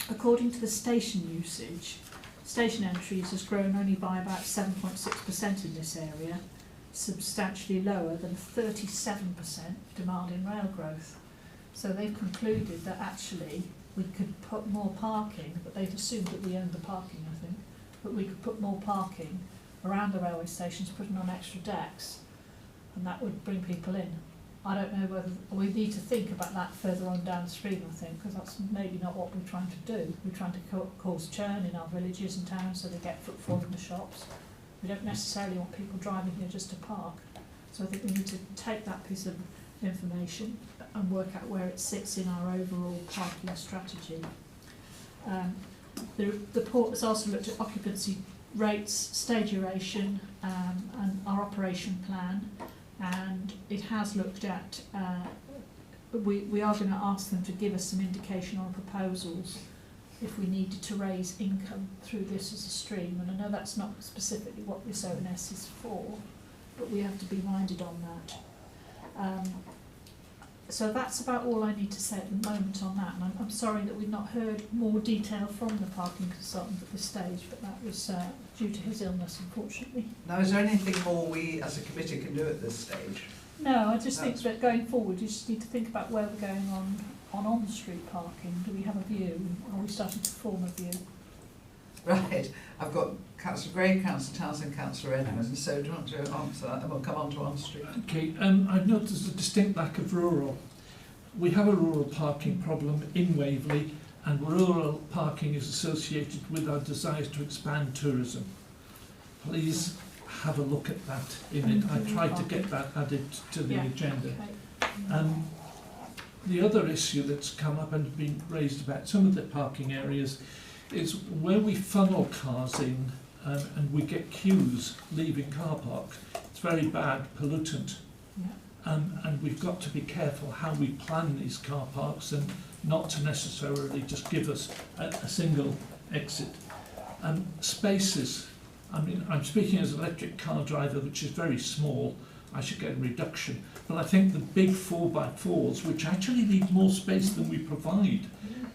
according to the station usage, station entries has grown only by about 7.6% in this area, substantially lower than 37% demand in rail growth. So they've concluded that actually we could put more parking, but they've assumed that we own the parking, I think, but we could put more parking around the railway stations, putting on extra decks, and that would bring people in. I don't know whether we need to think about that further on downstream, I think, because that's maybe not what we're trying to do. We're trying to cause churn in our villages and towns so they get footfall in the shops. We don't necessarily want people driving here just to park. So I think we need to take that piece of information and work out where it sits in our overall parking strategy. The report has also looked at occupancy rates, stage duration, and our operation plan. And it has looked at, we are going to ask them to give us some indication on proposals if we needed to raise income through this as a stream. And I know that's not specifically what this ONS is for, but we have to be minded on that. So that's about all I need to say at the moment on that. And I'm sorry that we've not heard more detail from the parking consultant at this stage, but that was due to his illness, unfortunately. Now, is there anything more we as a committee can do at this stage? No, I just think that going forward, you just need to think about where we're going on street parking. Do we have a view? Are we starting to form a view? Right, I've got Councillor Gray, Councillor Townsend, Councillor Edmonds, so do you want to answer that? And we'll come on to on-street. Okay, I've noticed a distinct lack of rural. We have a rural parking problem in Waverley, and rural parking is associated with our desires to expand tourism. Please have a look at that in it. I tried to get that added to the agenda. Okay. The other issue that's come up and been raised about some of the parking areas is where we funnel cars in and we get queues leaving car parks. It's very bad, pollutant. Yeah. And we've got to be careful how we plan these car parks and not to necessarily just give us a single exit. Spaces, I mean, I'm speaking as an electric car driver, which is very small. I should get a reduction. But I think the big 4x4s, which actually need more space than we provide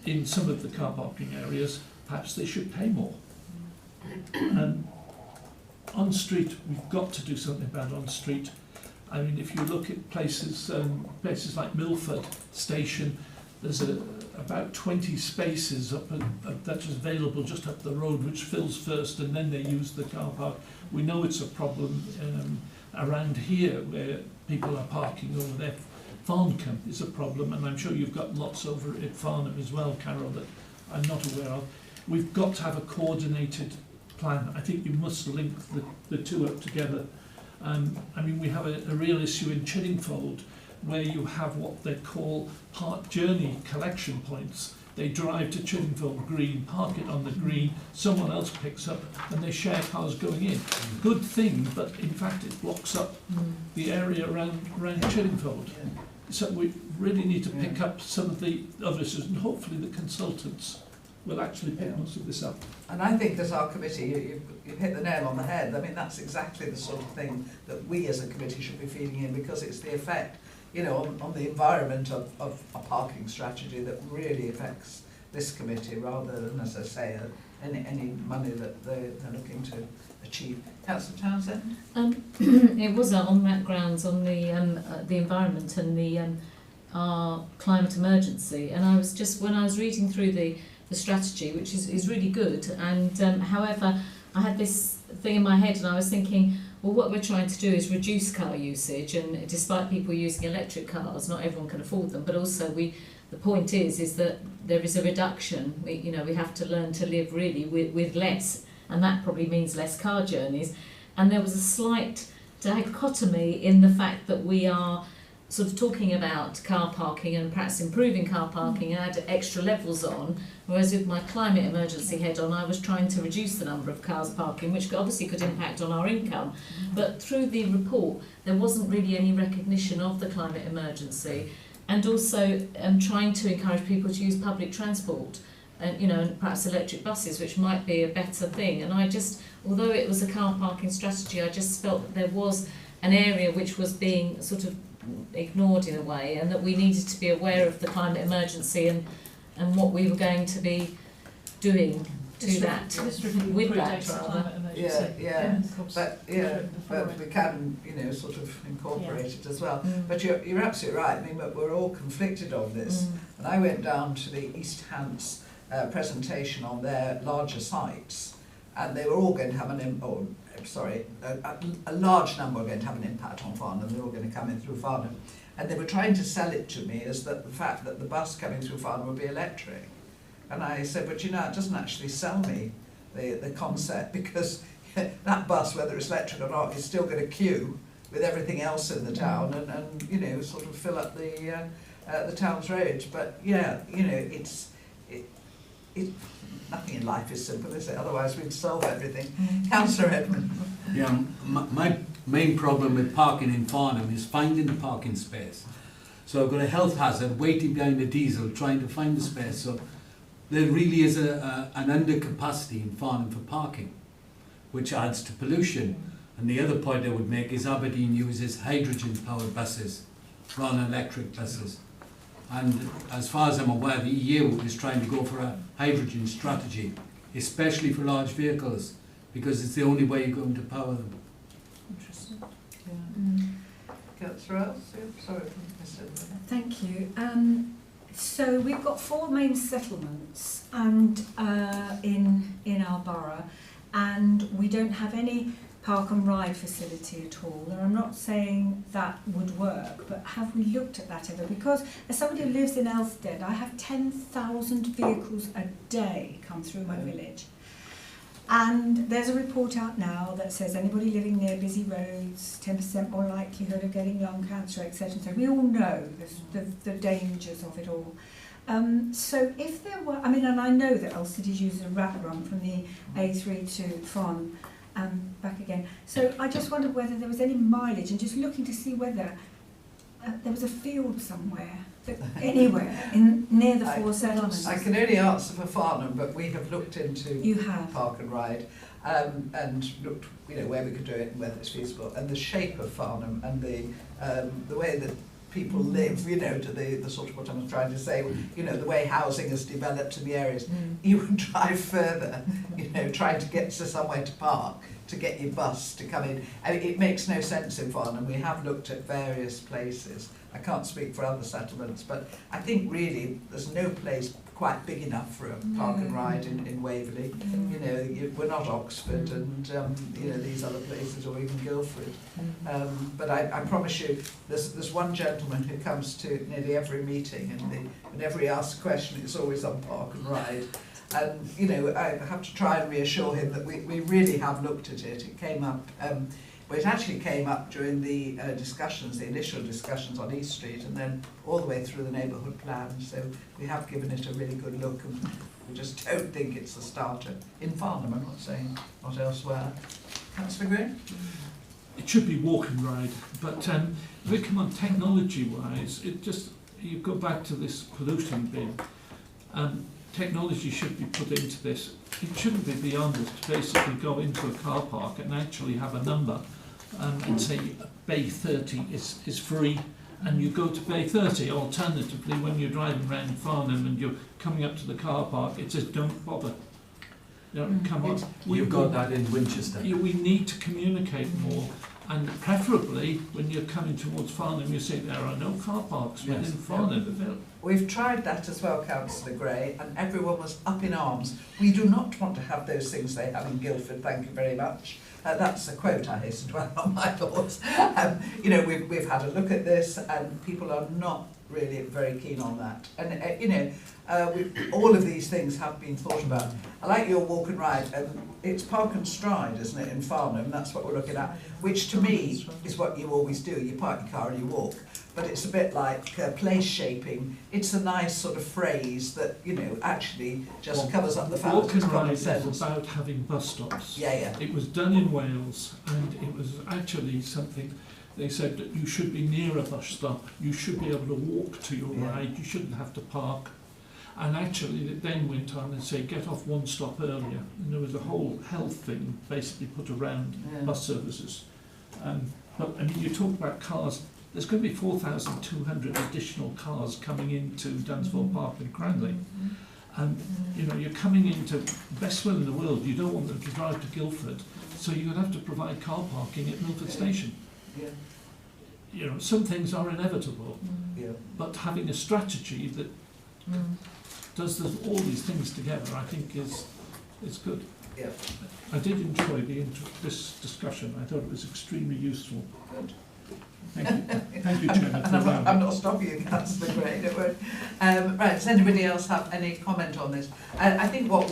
in some of the car parking areas, perhaps they should pay more. On street, we've got to do something about on street. I mean, if you look at places like Milford Station, there's about 20 spaces that is available just up the road, which fills first, and then they use the car park. We know it's a problem around here where people are parking over there. Farncombe is a problem, and I'm sure you've got lots over at Farnham as well, Carol, that I'm not aware of. We've got to have a coordinated plan. I think you must link the two up together. I mean, we have a real issue in Chiddingfold where you have what they call part journey collection points. They drive to Chiddingfold Green, park it on the green, someone else picks up, and they share cars going in. Good thing, but in fact it blocks up the area around Chiddingfold. So we really need to pick up some of the other issues, and hopefully the consultants will actually pick most of this up. And I think as our committee, you've hit the nail on the head. I mean, that's exactly the sort of thing that we as a committee should be feeding in, because it's the effect, you know, on the environment of a parking strategy that really affects this committee, rather than, as I say, any money that they're looking to achieve. Councillor Townsend? It was on that grounds, on the environment and the our climate emergency, and I was just, when I was reading through the strategy, which is really good, and however I had this thing in my head and I was thinking, well, what we're trying to do is reduce car usage, and despite people using electric cars, not everyone can afford them, but also the point is that there is a reduction. We have to learn to live really with less, and that probably means less car journeys. And there was a slight dichotomy in the fact that we are sort of talking about car parking and perhaps improving car parking and add extra levels on, whereas with my climate emergency head on, I was trying to reduce the number of cars parking, which obviously could impact on our income. But through the report, there wasn't really any recognition of the climate emergency, and also trying to encourage people to use public transport, and perhaps electric buses, which might be a better thing. And I just, although it was a car parking strategy, I just felt that there was an area which was being sort of ignored in a way, and that we needed to be aware of the climate emergency and what we were going to be doing to that, with that rather. But we can, sort of incorporate it as well. But you're absolutely right. I mean, we're all conflicted on this. And I went down to the East Hants presentation on their larger sites, and they were all going to have a large number were going to have an impact on Farnham. They were all going to come in through Farnham, and they were trying to sell it to me as that the fact that the bus coming through Farnham would be electric. And I said, but it doesn't actually sell me the concept, because that bus, whether it's electric or not, is still going to queue with everything else in the town and sort of fill up the town's roads. But it's nothing in life is simple, is it? Otherwise we'd solve everything. Councillor Edmund. Yeah, my main problem with parking in Farnham is finding the parking space. So I've got a health hazard waiting behind a diesel trying to find the space. So there really is an undercapacity in Farnham for parking, which adds to pollution. And the other point I would make is Aberdeen uses hydrogen-powered buses rather than electric buses. And as far as I'm aware, the EU is trying to go for a hydrogen strategy, especially for large vehicles, because it's the only way you're going to power them. Interesting. Councillor Ells? Sorry, thank you. So we've got 4 main settlements and in our borough, and we don't have any park and ride facility at all. And I'm not saying that would work, but have we looked at that ever? Because as somebody who lives in Elstead, I have 10,000 vehicles a day come through my village. And there's a report out now that says anybody living near busy roads, 10% more likelihood of getting lung cancer, etc. So we all know the dangers of it all. So if there were, and I know that Elstead is using a rat run from the A3 to Farnham, back again. So I just wondered whether there was any mileage, and just looking to see whether there was a field somewhere, anywhere near the 4 settlements. I can only answer for Farnham, but we have looked into park and ride and looked, where we could do it and whether it's feasible, and the shape of Farnham and the way that people live, to the sort of what I was trying to say, the way housing has developed in the areas, you would drive further, trying to get to somewhere to park, to get your bus to come in. And it makes no sense in Farnham. We have looked at various places. I can't speak for other settlements, but I think really there's no place quite big enough for a park and ride in Waverley. We're not Oxford and these other places, or even Guildford. But I promise you, there's one gentleman who comes to nearly every meeting, and whenever he asks a question, it's always on park and ride. And I have to try and reassure him that we really have looked at it. It came up Well, it actually came up during the discussions, the initial discussions on East Street, and then all the way through the neighbourhood plan. So we have given it a really good look, and we just don't think it's a starter in Farnham. I'm not saying not elsewhere. Councillor Green? It should be walk and ride, but if we come on technology-wise, you go back to this pollution bin. Technology should be put into this. It shouldn't be beyond us to basically go into a car park and actually have a number and say bay 30 is free, and you go to bay 30. Alternatively, when you're driving around Farnham and you're coming up to the car park, it says don't bother. Come on. You've got that in Winchester. We need to communicate more, and preferably when you're coming towards Farnham, you say there are no car parks within Farnham. We've tried that as well, Councillor Gray, and everyone was up in arms. We do not want to have those things they have in Guildford, thank you very much. That's a quote, I hasten to add on my thoughts. We've had a look at this, and people are not really very keen on that. And, all of these things have been thought about. I like your walk and ride. It's park and stride, isn't it, in Farnham? That's what we're looking at, which to me is what you always do. You park your car and you walk. But it's a bit like place shaping. It's a nice sort of phrase that, actually just covers up the fact walk that it's and ride common is sense. about having bus stops. Yeah. It was done in Wales, and it was actually something. They said that you should be near a bus stop. You should be able to walk to your ride. You shouldn't have to park. And actually, it then went on and said, get off one stop earlier. And there was a whole health thing basically put around bus services. But I mean, you talk about cars. There's going to be 4,200 additional cars coming into Dunsmore Park and Cranley. And you're coming into best will in the world. You don't want them to drive to Guildford, so you're going to have to provide car parking at Milford Station. Yeah. Some things are inevitable, but having a strategy that does all these things together, I think is good. Yeah. I did enjoy this discussion. I thought it was extremely useful. Good. Thank you. Thank you, Chairman. And I'm not stopping you, Councillor Gray, don't worry. Right, does anybody else have any comment on this? I think what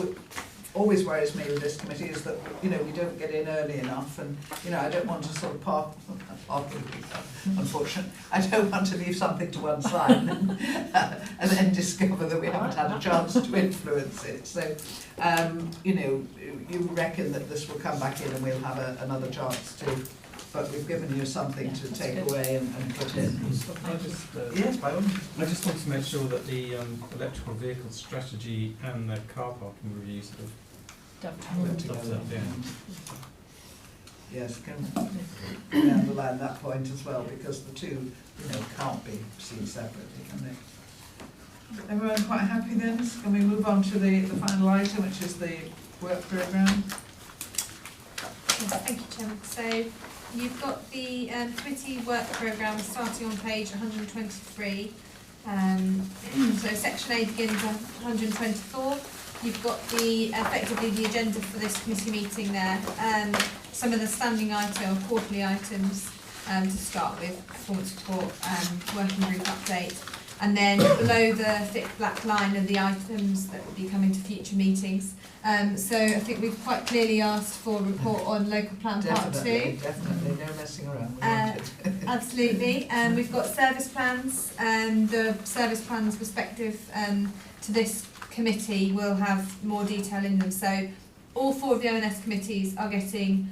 always worries me with this committee is that, we don't get in early enough, and, I don't want to sort of park unfortunately. I don't want to leave something to one side and then discover that we haven't had a chance to influence it. So, you reckon that this will come back in and we'll have another chance to, but we've given you something to take away and put in. Yes, by all means. I just want to make sure that the electrical vehicle strategy and the car parking review sort of dovetail. Yes, can underline that point as well, because the two, can't be seen separately, can they? Everyone quite happy then? Can we move on to the final item, which is the work programme? Yes, thank you, Chairman. So you've got the committee work programme starting on page 123. So section A begins on 124. You've got effectively the agenda for this committee meeting there. Some of the standing quarterly items to start with, performance report, working group update. And then below the thick black line are the items that will be coming to future meetings. So I think we've quite clearly asked for a report on local plan part 2. Definitely, no messing around. Absolutely. We've got service plans. The service plans respective to this committee will have more detail in them. So all 4 of the ONS committees are getting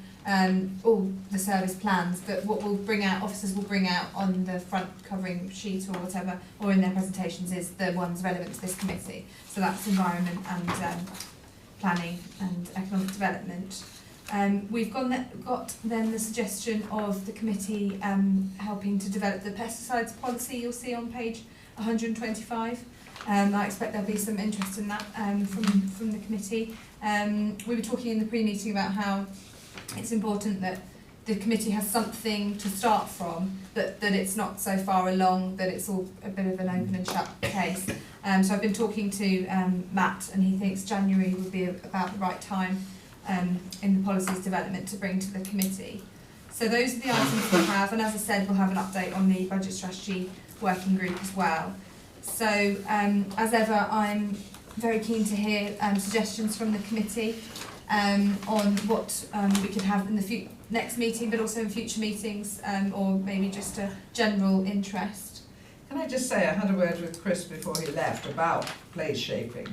all the service plans, but what officers will bring out on the front covering sheet or whatever, or in their presentations, is the ones relevant to this committee. So that's environment and planning and economic development. We've got then the suggestion of the committee helping to develop the pesticides policy you'll see on page 125. I expect there'll be some interest in that from the committee. We were talking in the pre-meeting about how it's important that the committee has something to start from, that it's not so far along that it's all a bit of an open and shut case. So I've been talking to Matt, and he thinks January would be about the right time in the policies development to bring to the committee. So those are the items we have, and as I said, we'll have an update on the budget strategy working group as well. So as ever, I'm very keen to hear suggestions from the committee on what we could have in the next meeting, but also in future meetings, or maybe just a general interest. Can I just say, I had a word with Chris before he left about place shaping,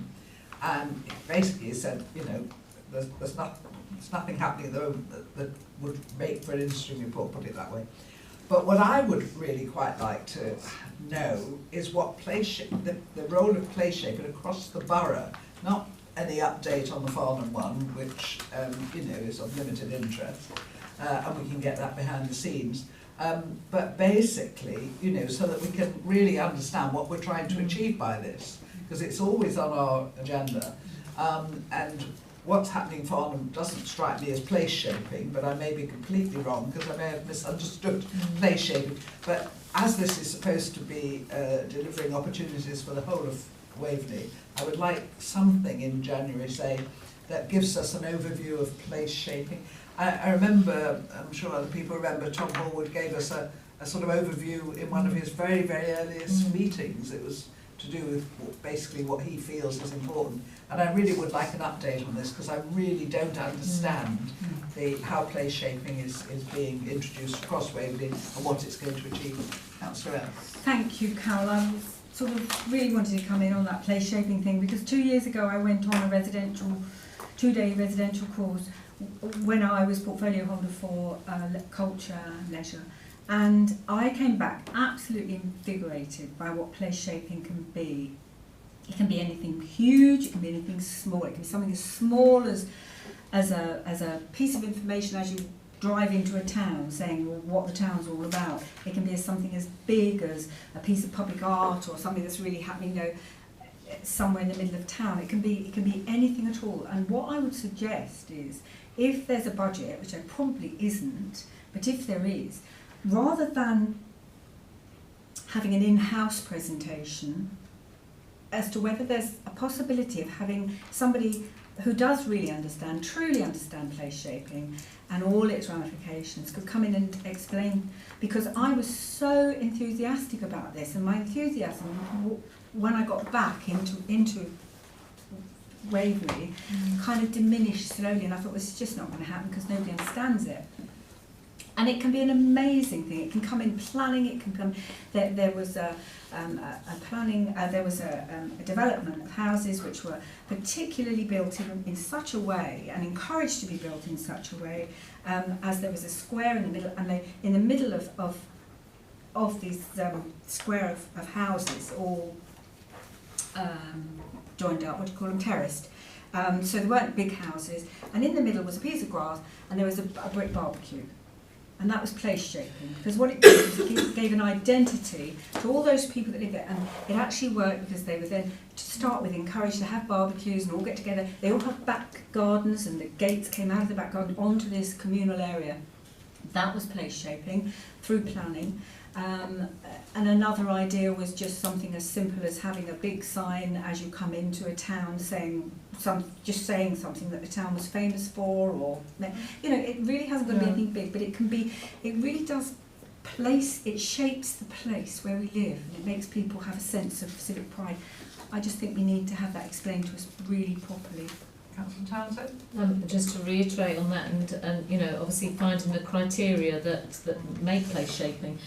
and basically he said, you know, there's nothing happening at the moment that would make for an interesting report, put it that way. But what I would really quite like to know is what the role of place shaping across the borough, not any update on the Farnham one, which you know, is of limited interest, and we can get that behind the scenes. But basically, you know, so that we can really understand what we're trying to achieve by this, because it's always on our agenda. And what's happening in Farnham doesn't strike me as place shaping, but I may be completely wrong because I may have misunderstood place shaping. But as this is supposed to be delivering opportunities for the whole of Waverley, I would like something in January, say, that gives us an overview of place shaping. I remember, I'm sure other people remember, Tom Hallwood gave us a sort of overview in one of his very, very earliest meetings. It was to do with basically what he feels is important. And I really would like an update on this because I really don't understand how place shaping is being introduced across Waverley and what it's going to achieve. Councillor Ellis. Thank you, Carol. I was sort of really wanted to come in on that place shaping thing because 2 years ago I went on a two-day residential course when I was portfolio holder for culture and leisure, and I came back absolutely invigorated by what place shaping can be. It can be anything huge, it can be anything small, it can be something as small as a piece of information as you drive into a town saying what the town's all about. It can be something as big as a piece of public art or something that's really happening, you know, somewhere in the middle of town. It can be anything at all. And what I would suggest is, if there's a budget, which there probably isn't, but if there is, rather than having an in-house presentation as to whether there's a possibility of having somebody who does really understand, truly understand place shaping and all its ramifications, could come in and explain, because I was so enthusiastic about this, and my enthusiasm when I got back into Waverley kind of diminished slowly, and I thought, well, it's just not going to happen because nobody understands it. And it can be an amazing thing. It can come in planning. It can come. There was a planning. There was a development of houses which were particularly built in such a way and encouraged to be built in such a way as there was a square in the middle, and in the middle of this square of houses, all joined up. What do you call them? Terraced. So there weren't big houses, and in the middle was a piece of grass, and there was a brick barbecue. And that was place shaping, because what it did was it gave an identity to all those people that lived there, and it actually worked because they were then, to start with, encouraged to have barbecues and all get together. They all had back gardens, and the gates came out of the back garden onto this communal area. That was place shaping through planning. And another idea was just something as simple as having a big sign as you come into a town saying something that the town was famous for, or, you know, it really hasn't got to be anything big, but it really does it shapes the place where we live, and it makes people have a sense of civic pride. I just think we need to have that explained to us really properly. Councillor Townsend? Just to reiterate on that, and you know, obviously finding the criteria that make place shaping.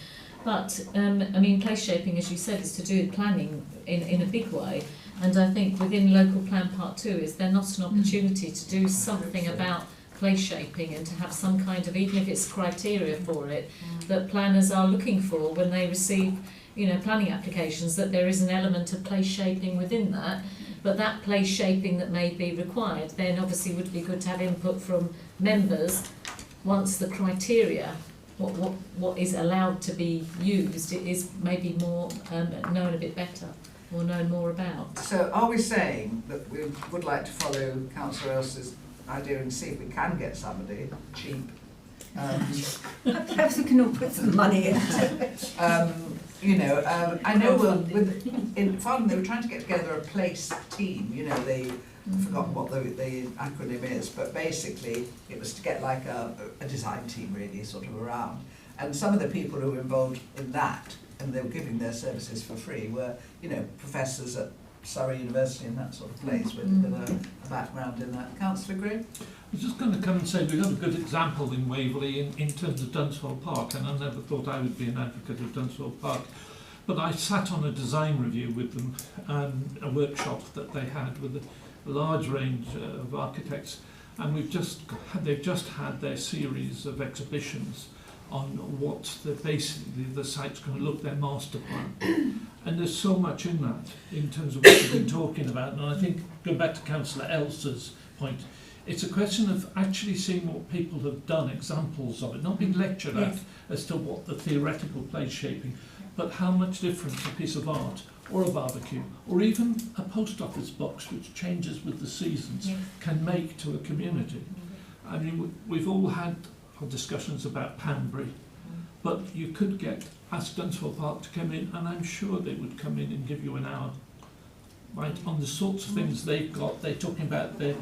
But I mean, place shaping, as you said, is to do with planning in a big way. And I think within local plan part 2 is there not an opportunity to do something about place shaping and to have some kind of, even if it's criteria for it, that planners are looking for when they receive, you know, planning applications, that there is an element of place shaping within that. But that place shaping that may be required then obviously would be good to have input from members once the criteria, what is allowed to be used, is maybe more known a bit better or known more about. So are we saying that we would like to follow Councillor Ellis's idea and see if we can get somebody cheap? Perhaps we can all put some money into it. You know, I know in Farnham they were trying to get together a place team, you know, I've forgotten what the acronym is, but basically it was to get like a design team really sort of around. And some of the people who were involved in that, and they were giving their services for free, were, you know, professors at Surrey University and that sort of place with a background in that. Councillor Green? was just going to come and say we've got a good example in Waverley in terms of Dunsfold Park, and I never thought I would be an advocate of Dunsfold Park. But I sat on a design review with them, a workshop that they had with a large range of architects, and they've just had their series of exhibitions on what basically the site's going to look, their master plan. And there's so much in that, in terms of what we've been talking about. And I think, going back to Councillor Elsa's point, it's a question of actually seeing what people have done, examples of it, not being lectured at as to what the theoretical place shaping, but how much difference a piece of art or a barbecue or even a post office box, which changes with the seasons, can make to a community. I mean, we've all had discussions about Panbury, but you could ask Dunsfold Park to come in, and I'm sure they would come in and give you an hour, right, on the sorts of things they've got. They're talking about the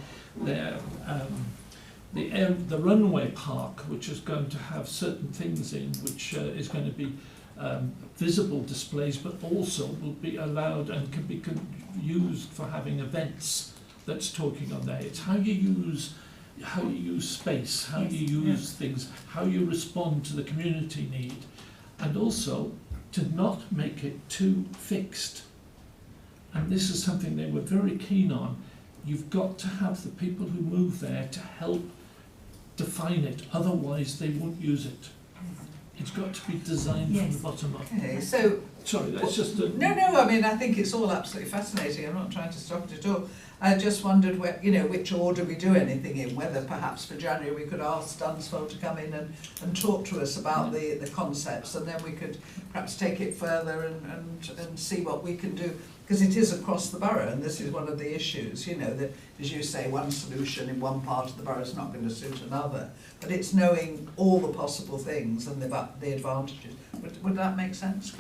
runway park, which is going to have certain things in, which is going to be visible displays, but also will be allowed and can be used for having events. That's talking on there. It's how you use space, how you use things, how you respond to the community need, and also to not make it too fixed. And this is something they were very keen on. You've got to have the people who move there to help define it, otherwise they won't use it. It's got to be designed from the bottom up. Okay, so... Sorry, that's just a... No, I mean, I think it's all absolutely fascinating. I'm not trying to stop it at all. I just wondered where, which order we do anything in, whether perhaps for January we could ask Dunsfold to come in and talk to us about the concepts, and then we could perhaps take it further and see what we can do. Because it is across the borough, and this is one of the issues, that, as you say, one solution in one part of the borough is not going to suit another. But it's knowing all the possible things and the advantages. Would that make sense?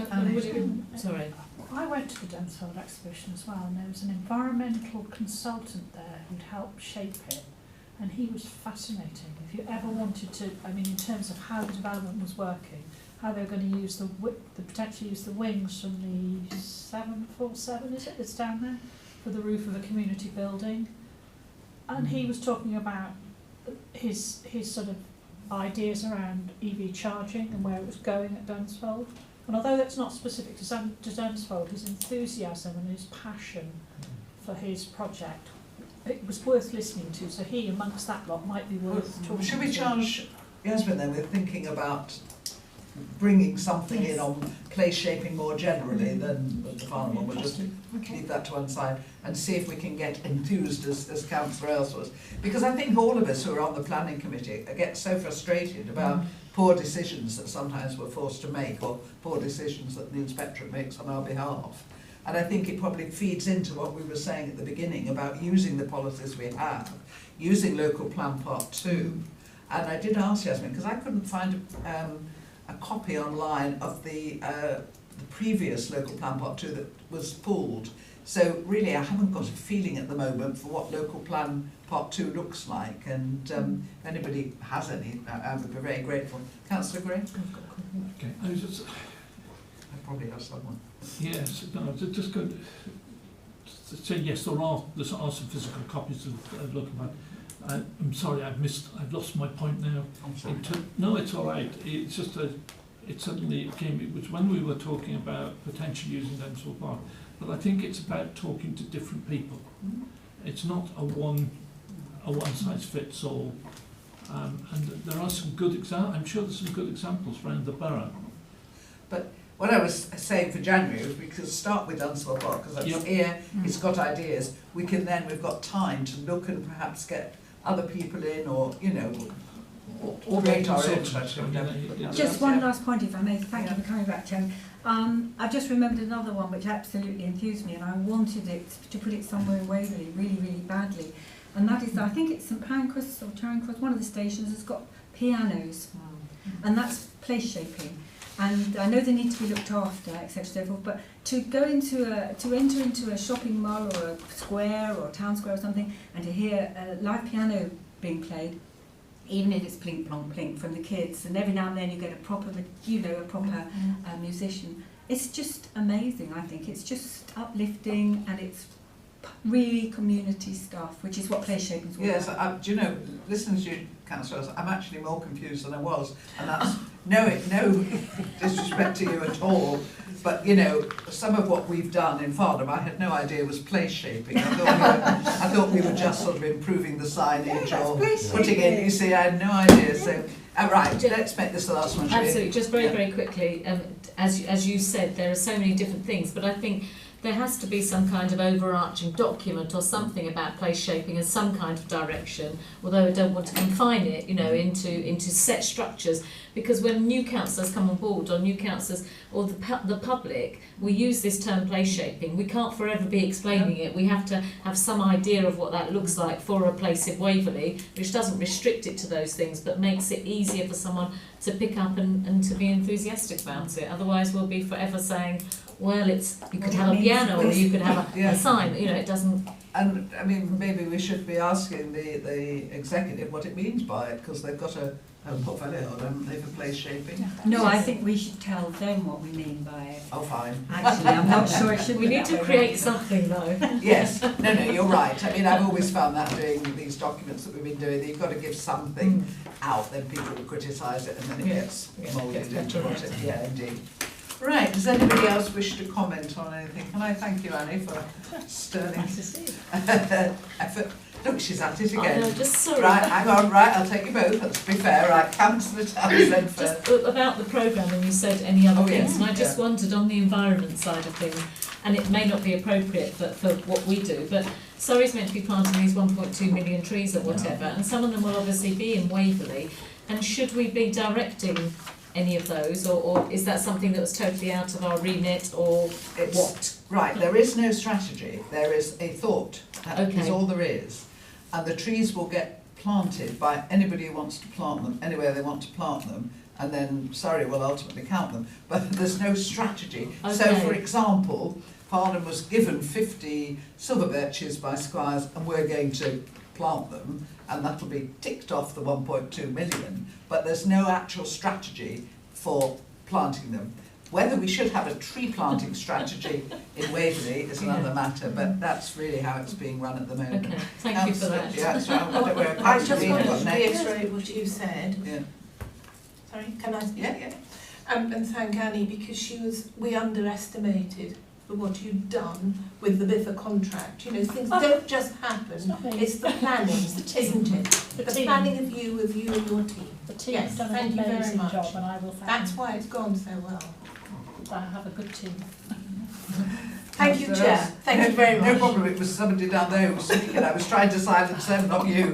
Sorry. I went to the Dunsfold exhibition as well, and there was an environmental consultant there who'd helped shape it, and he was fascinating. If you ever wanted to, in terms of how the development was working, how they're going to use potentially use the wings from the 747, is it? It's down there, for the roof of a community building. And he was talking about his sort of ideas around EV charging and where it was going at Dunsfold. And although that's not specific to Dunsfold, his enthusiasm and his passion for his project, it was worth listening to. So he, amongst that lot, might be worth talking to. Should we charge Yasmin then with thinking about bringing something in on place shaping more generally than the final one? We'll just leave that to one side and see if we can get enthused as Councillor Else was. Because I think all of us who are on the planning committee get so frustrated about poor decisions that sometimes we're forced to make, or poor decisions that the inspectorate makes on our behalf. And I think it probably feeds into what we were saying at the beginning about using the policies we have, using local plan part 2. And I did ask Yasmin, because I couldn't find a copy online of the previous local plan part 2 that was pulled. So really I haven't got a feeling at the moment for what local plan part 2 looks like, and if anybody has any, I would be very grateful. Councillor Gray? Okay, I probably have someone. Yes, no, just going to say yes, there are some physical copies of local plan. I'm sorry, I've lost my point now. I'm sorry. No, it's all right. It's just it suddenly came. It was when we were talking about potentially using Dunsfold Park, but I think it's about talking to different people. It's not a one size fits all. And there are some good examples. I'm sure there's some good examples around the borough. But what I was saying for January is we could start with Dunsfold Park, because that's here, it's got ideas. We've got time to look and perhaps get other people in, or or create our own. Just one last point, if I may. Thank you for coming back, Chairman. I've just remembered another one which absolutely enthused me, and I wanted it to put it somewhere in Waverley really, really badly. And that is, I think it's St Pancras or Charing Cross, one of the stations has got pianos, and that's place shaping. And I know they need to be looked after, etc. But to enter into a shopping mall or a square or a town square or something, and to hear a live piano being played, even if it's plink plonk plink from the kids, and every now and then you get a proper musician. It's just amazing. I think it's just uplifting, and it's really community stuff, which is what place shaping is all Yes, about. do you know, listening to you, Councillor, I'm actually more confused than I was, and that's no disrespect to you at all, but you know, some of what we've done in Farnham, I had no idea was place shaping. I thought we were just sort of improving the signage or putting in. You see, I had no idea. So, right, let's make this the last one. Absolutely, just very quickly. As you said, there are so many different things, but I think there has to be some kind of overarching document or something about place shaping as some kind of direction, although I don't want to confine it, you know, into set structures, because when new councillors come on board, or new councillors or the public, we use this term place shaping. We can't forever be explaining it. We have to have some idea of what that looks like for a place in Waverley, which doesn't restrict it to those things, but makes it easier for someone to pick up and to be enthusiastic about it. Otherwise we'll be forever saying, well, you could have a piano or you could have a sign, you know, it doesn't... And, I mean, maybe we should be asking the executive what it means by it, because they've got a portfolio, haven't they, for place shaping? No, I think we should tell them what we mean by it. Oh, fine. Actually, I'm not sure it should We be need that to way create round. something though. Yes, no, you're right. I mean, I've always found that doing these documents that we've been doing, that you've got to give something out, then people will criticise it, and then it gets moulded into what it, yeah, indeed. Right, does anybody else wish to comment on anything? Can I thank you, Annie, for sterling effort? Look, she's at it again. I know, just sorry. Right, hang on, right, I'll take you both, let's be fair. Right, Councillor Townsend first. Just about the programme, and you said any other Oh, yeah, things, and I just wondered on the environment side of things, and it may not be appropriate for what we do, but Surrey's meant to be planting these 1.2 million trees or whatever, and some of them will obviously be in Waverley, and should we be directing any of those, or is that something that was totally out of our remit, or what? Right, there is no strategy, there is a thought, that is Okay. all there is. And the trees will get planted by anybody who wants to plant them, anywhere they want to plant them, and then Surrey will ultimately count them. But there's no strategy. So, Okay. for example, Farnham was given 50 silver birches by Squires, and we're going to plant them, and that'll be ticked off the 1.2 million. But there's no actual strategy for planting them. Whether we should have a tree planting strategy in Waverley is another matter, but that's really how it's being run at the moment. Okay, thank you for that. Yeah, that's right. I don't know where I just Councillor wanted Reid to got next. reiterate what you said. Yeah. Sorry, can I? Yeah. And thank Annie, because we underestimated what you'd done with the Biffa contract. You know, things don't just happen. It's not me. It's the planning, It's the team. isn't it? The team. planning of you and your team. The team Yes, have done thank an you very amazing much. job, and I will thank That's them. why it's gone so well. I have a good team. Thank you, Councillor Chair. Ross. Thank you very much. No problem, it was somebody down there who was speaking. I was trying to silence them, not you.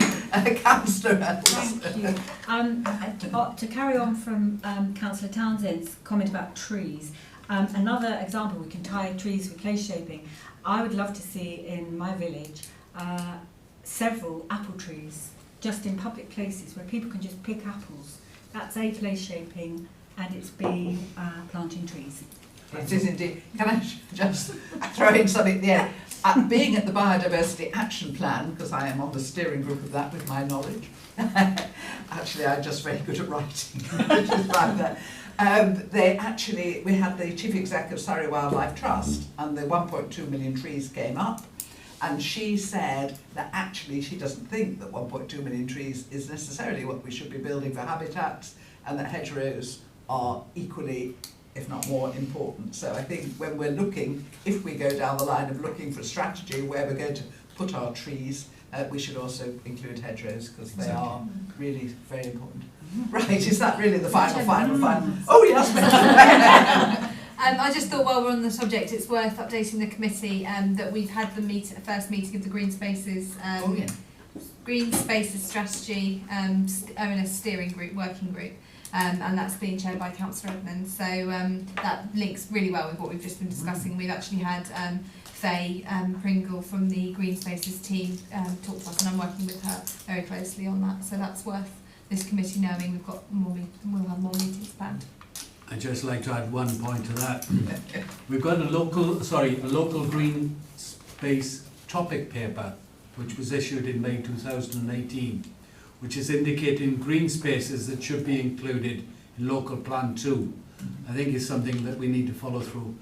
Councillor Ross. Thank you. To carry on from Councillor Townsend's comment about trees, another example, we can tie trees with place shaping. I would love to see in my village several apple trees just in public places where people can just pick apples. That's a place shaping, and it's B, planting trees. It is indeed. Can I just throw in something there? Being at the Biodiversity Action Plan, because I am on the steering group of that with my knowledge, actually I'm just very good at writing, which is fine there. We had the Chief Executive of Surrey Wildlife Trust, and the 1.2 million trees came up, and she said that actually she doesn't think that 1.2 million trees is necessarily what we should be building for habitats, and that hedgerows are equally, if not more, important. So I think when we're looking, if we go down the line of looking for a strategy where we're going to put our trees, we should also include hedgerows, because they are really very important. Right, is that really the final? Oh yes, I just thought while we're on the subject, it's worth updating the committee that we've had the first meeting of the Green Spaces Green Spaces Strategy ONS Steering Group, Working Group. And that's being chaired by Councillor Edmonds. So that links really well with what we've just been discussing. We've actually had Faye Pringle from the Green Spaces team talk to us, and I'm working with her very closely on that. So that's worth this committee knowing. We'll have more meetings planned. I'd just like to add one point to that. We've got a local green space topic paper which was issued in May 2018. Which is indicating green spaces that should be included in local plan 2. I think is something that we need to follow through.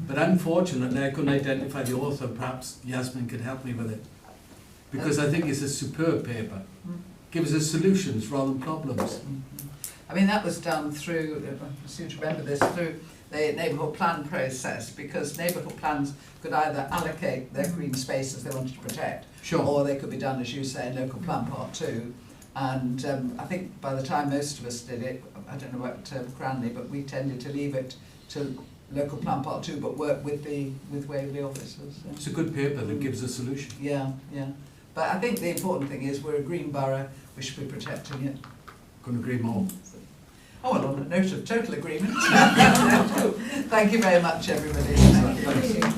But unfortunately, I couldn't identify the author. Perhaps Yasmin could help me with it. Because I think it's a superb paper. Gives us solutions rather than problems. I mean, that was done through, I seem to remember this, through the neighbourhood plan process, because neighbourhood plans could either allocate their green spaces they wanted to protect, Sure. or they could be done, as you say, in local plan part 2. And I think by the time most of us did it, I don't know about Cranley, but we tended to leave it to local plan part 2, but work with Waverley officers. It's a good paper that gives a solution. Yeah, yeah. But I think the important thing is we're a green borough, we should be protecting it. Couldn't agree more. Oh, well, on a note of total agreement. Thank you very much, everybody. Thank you.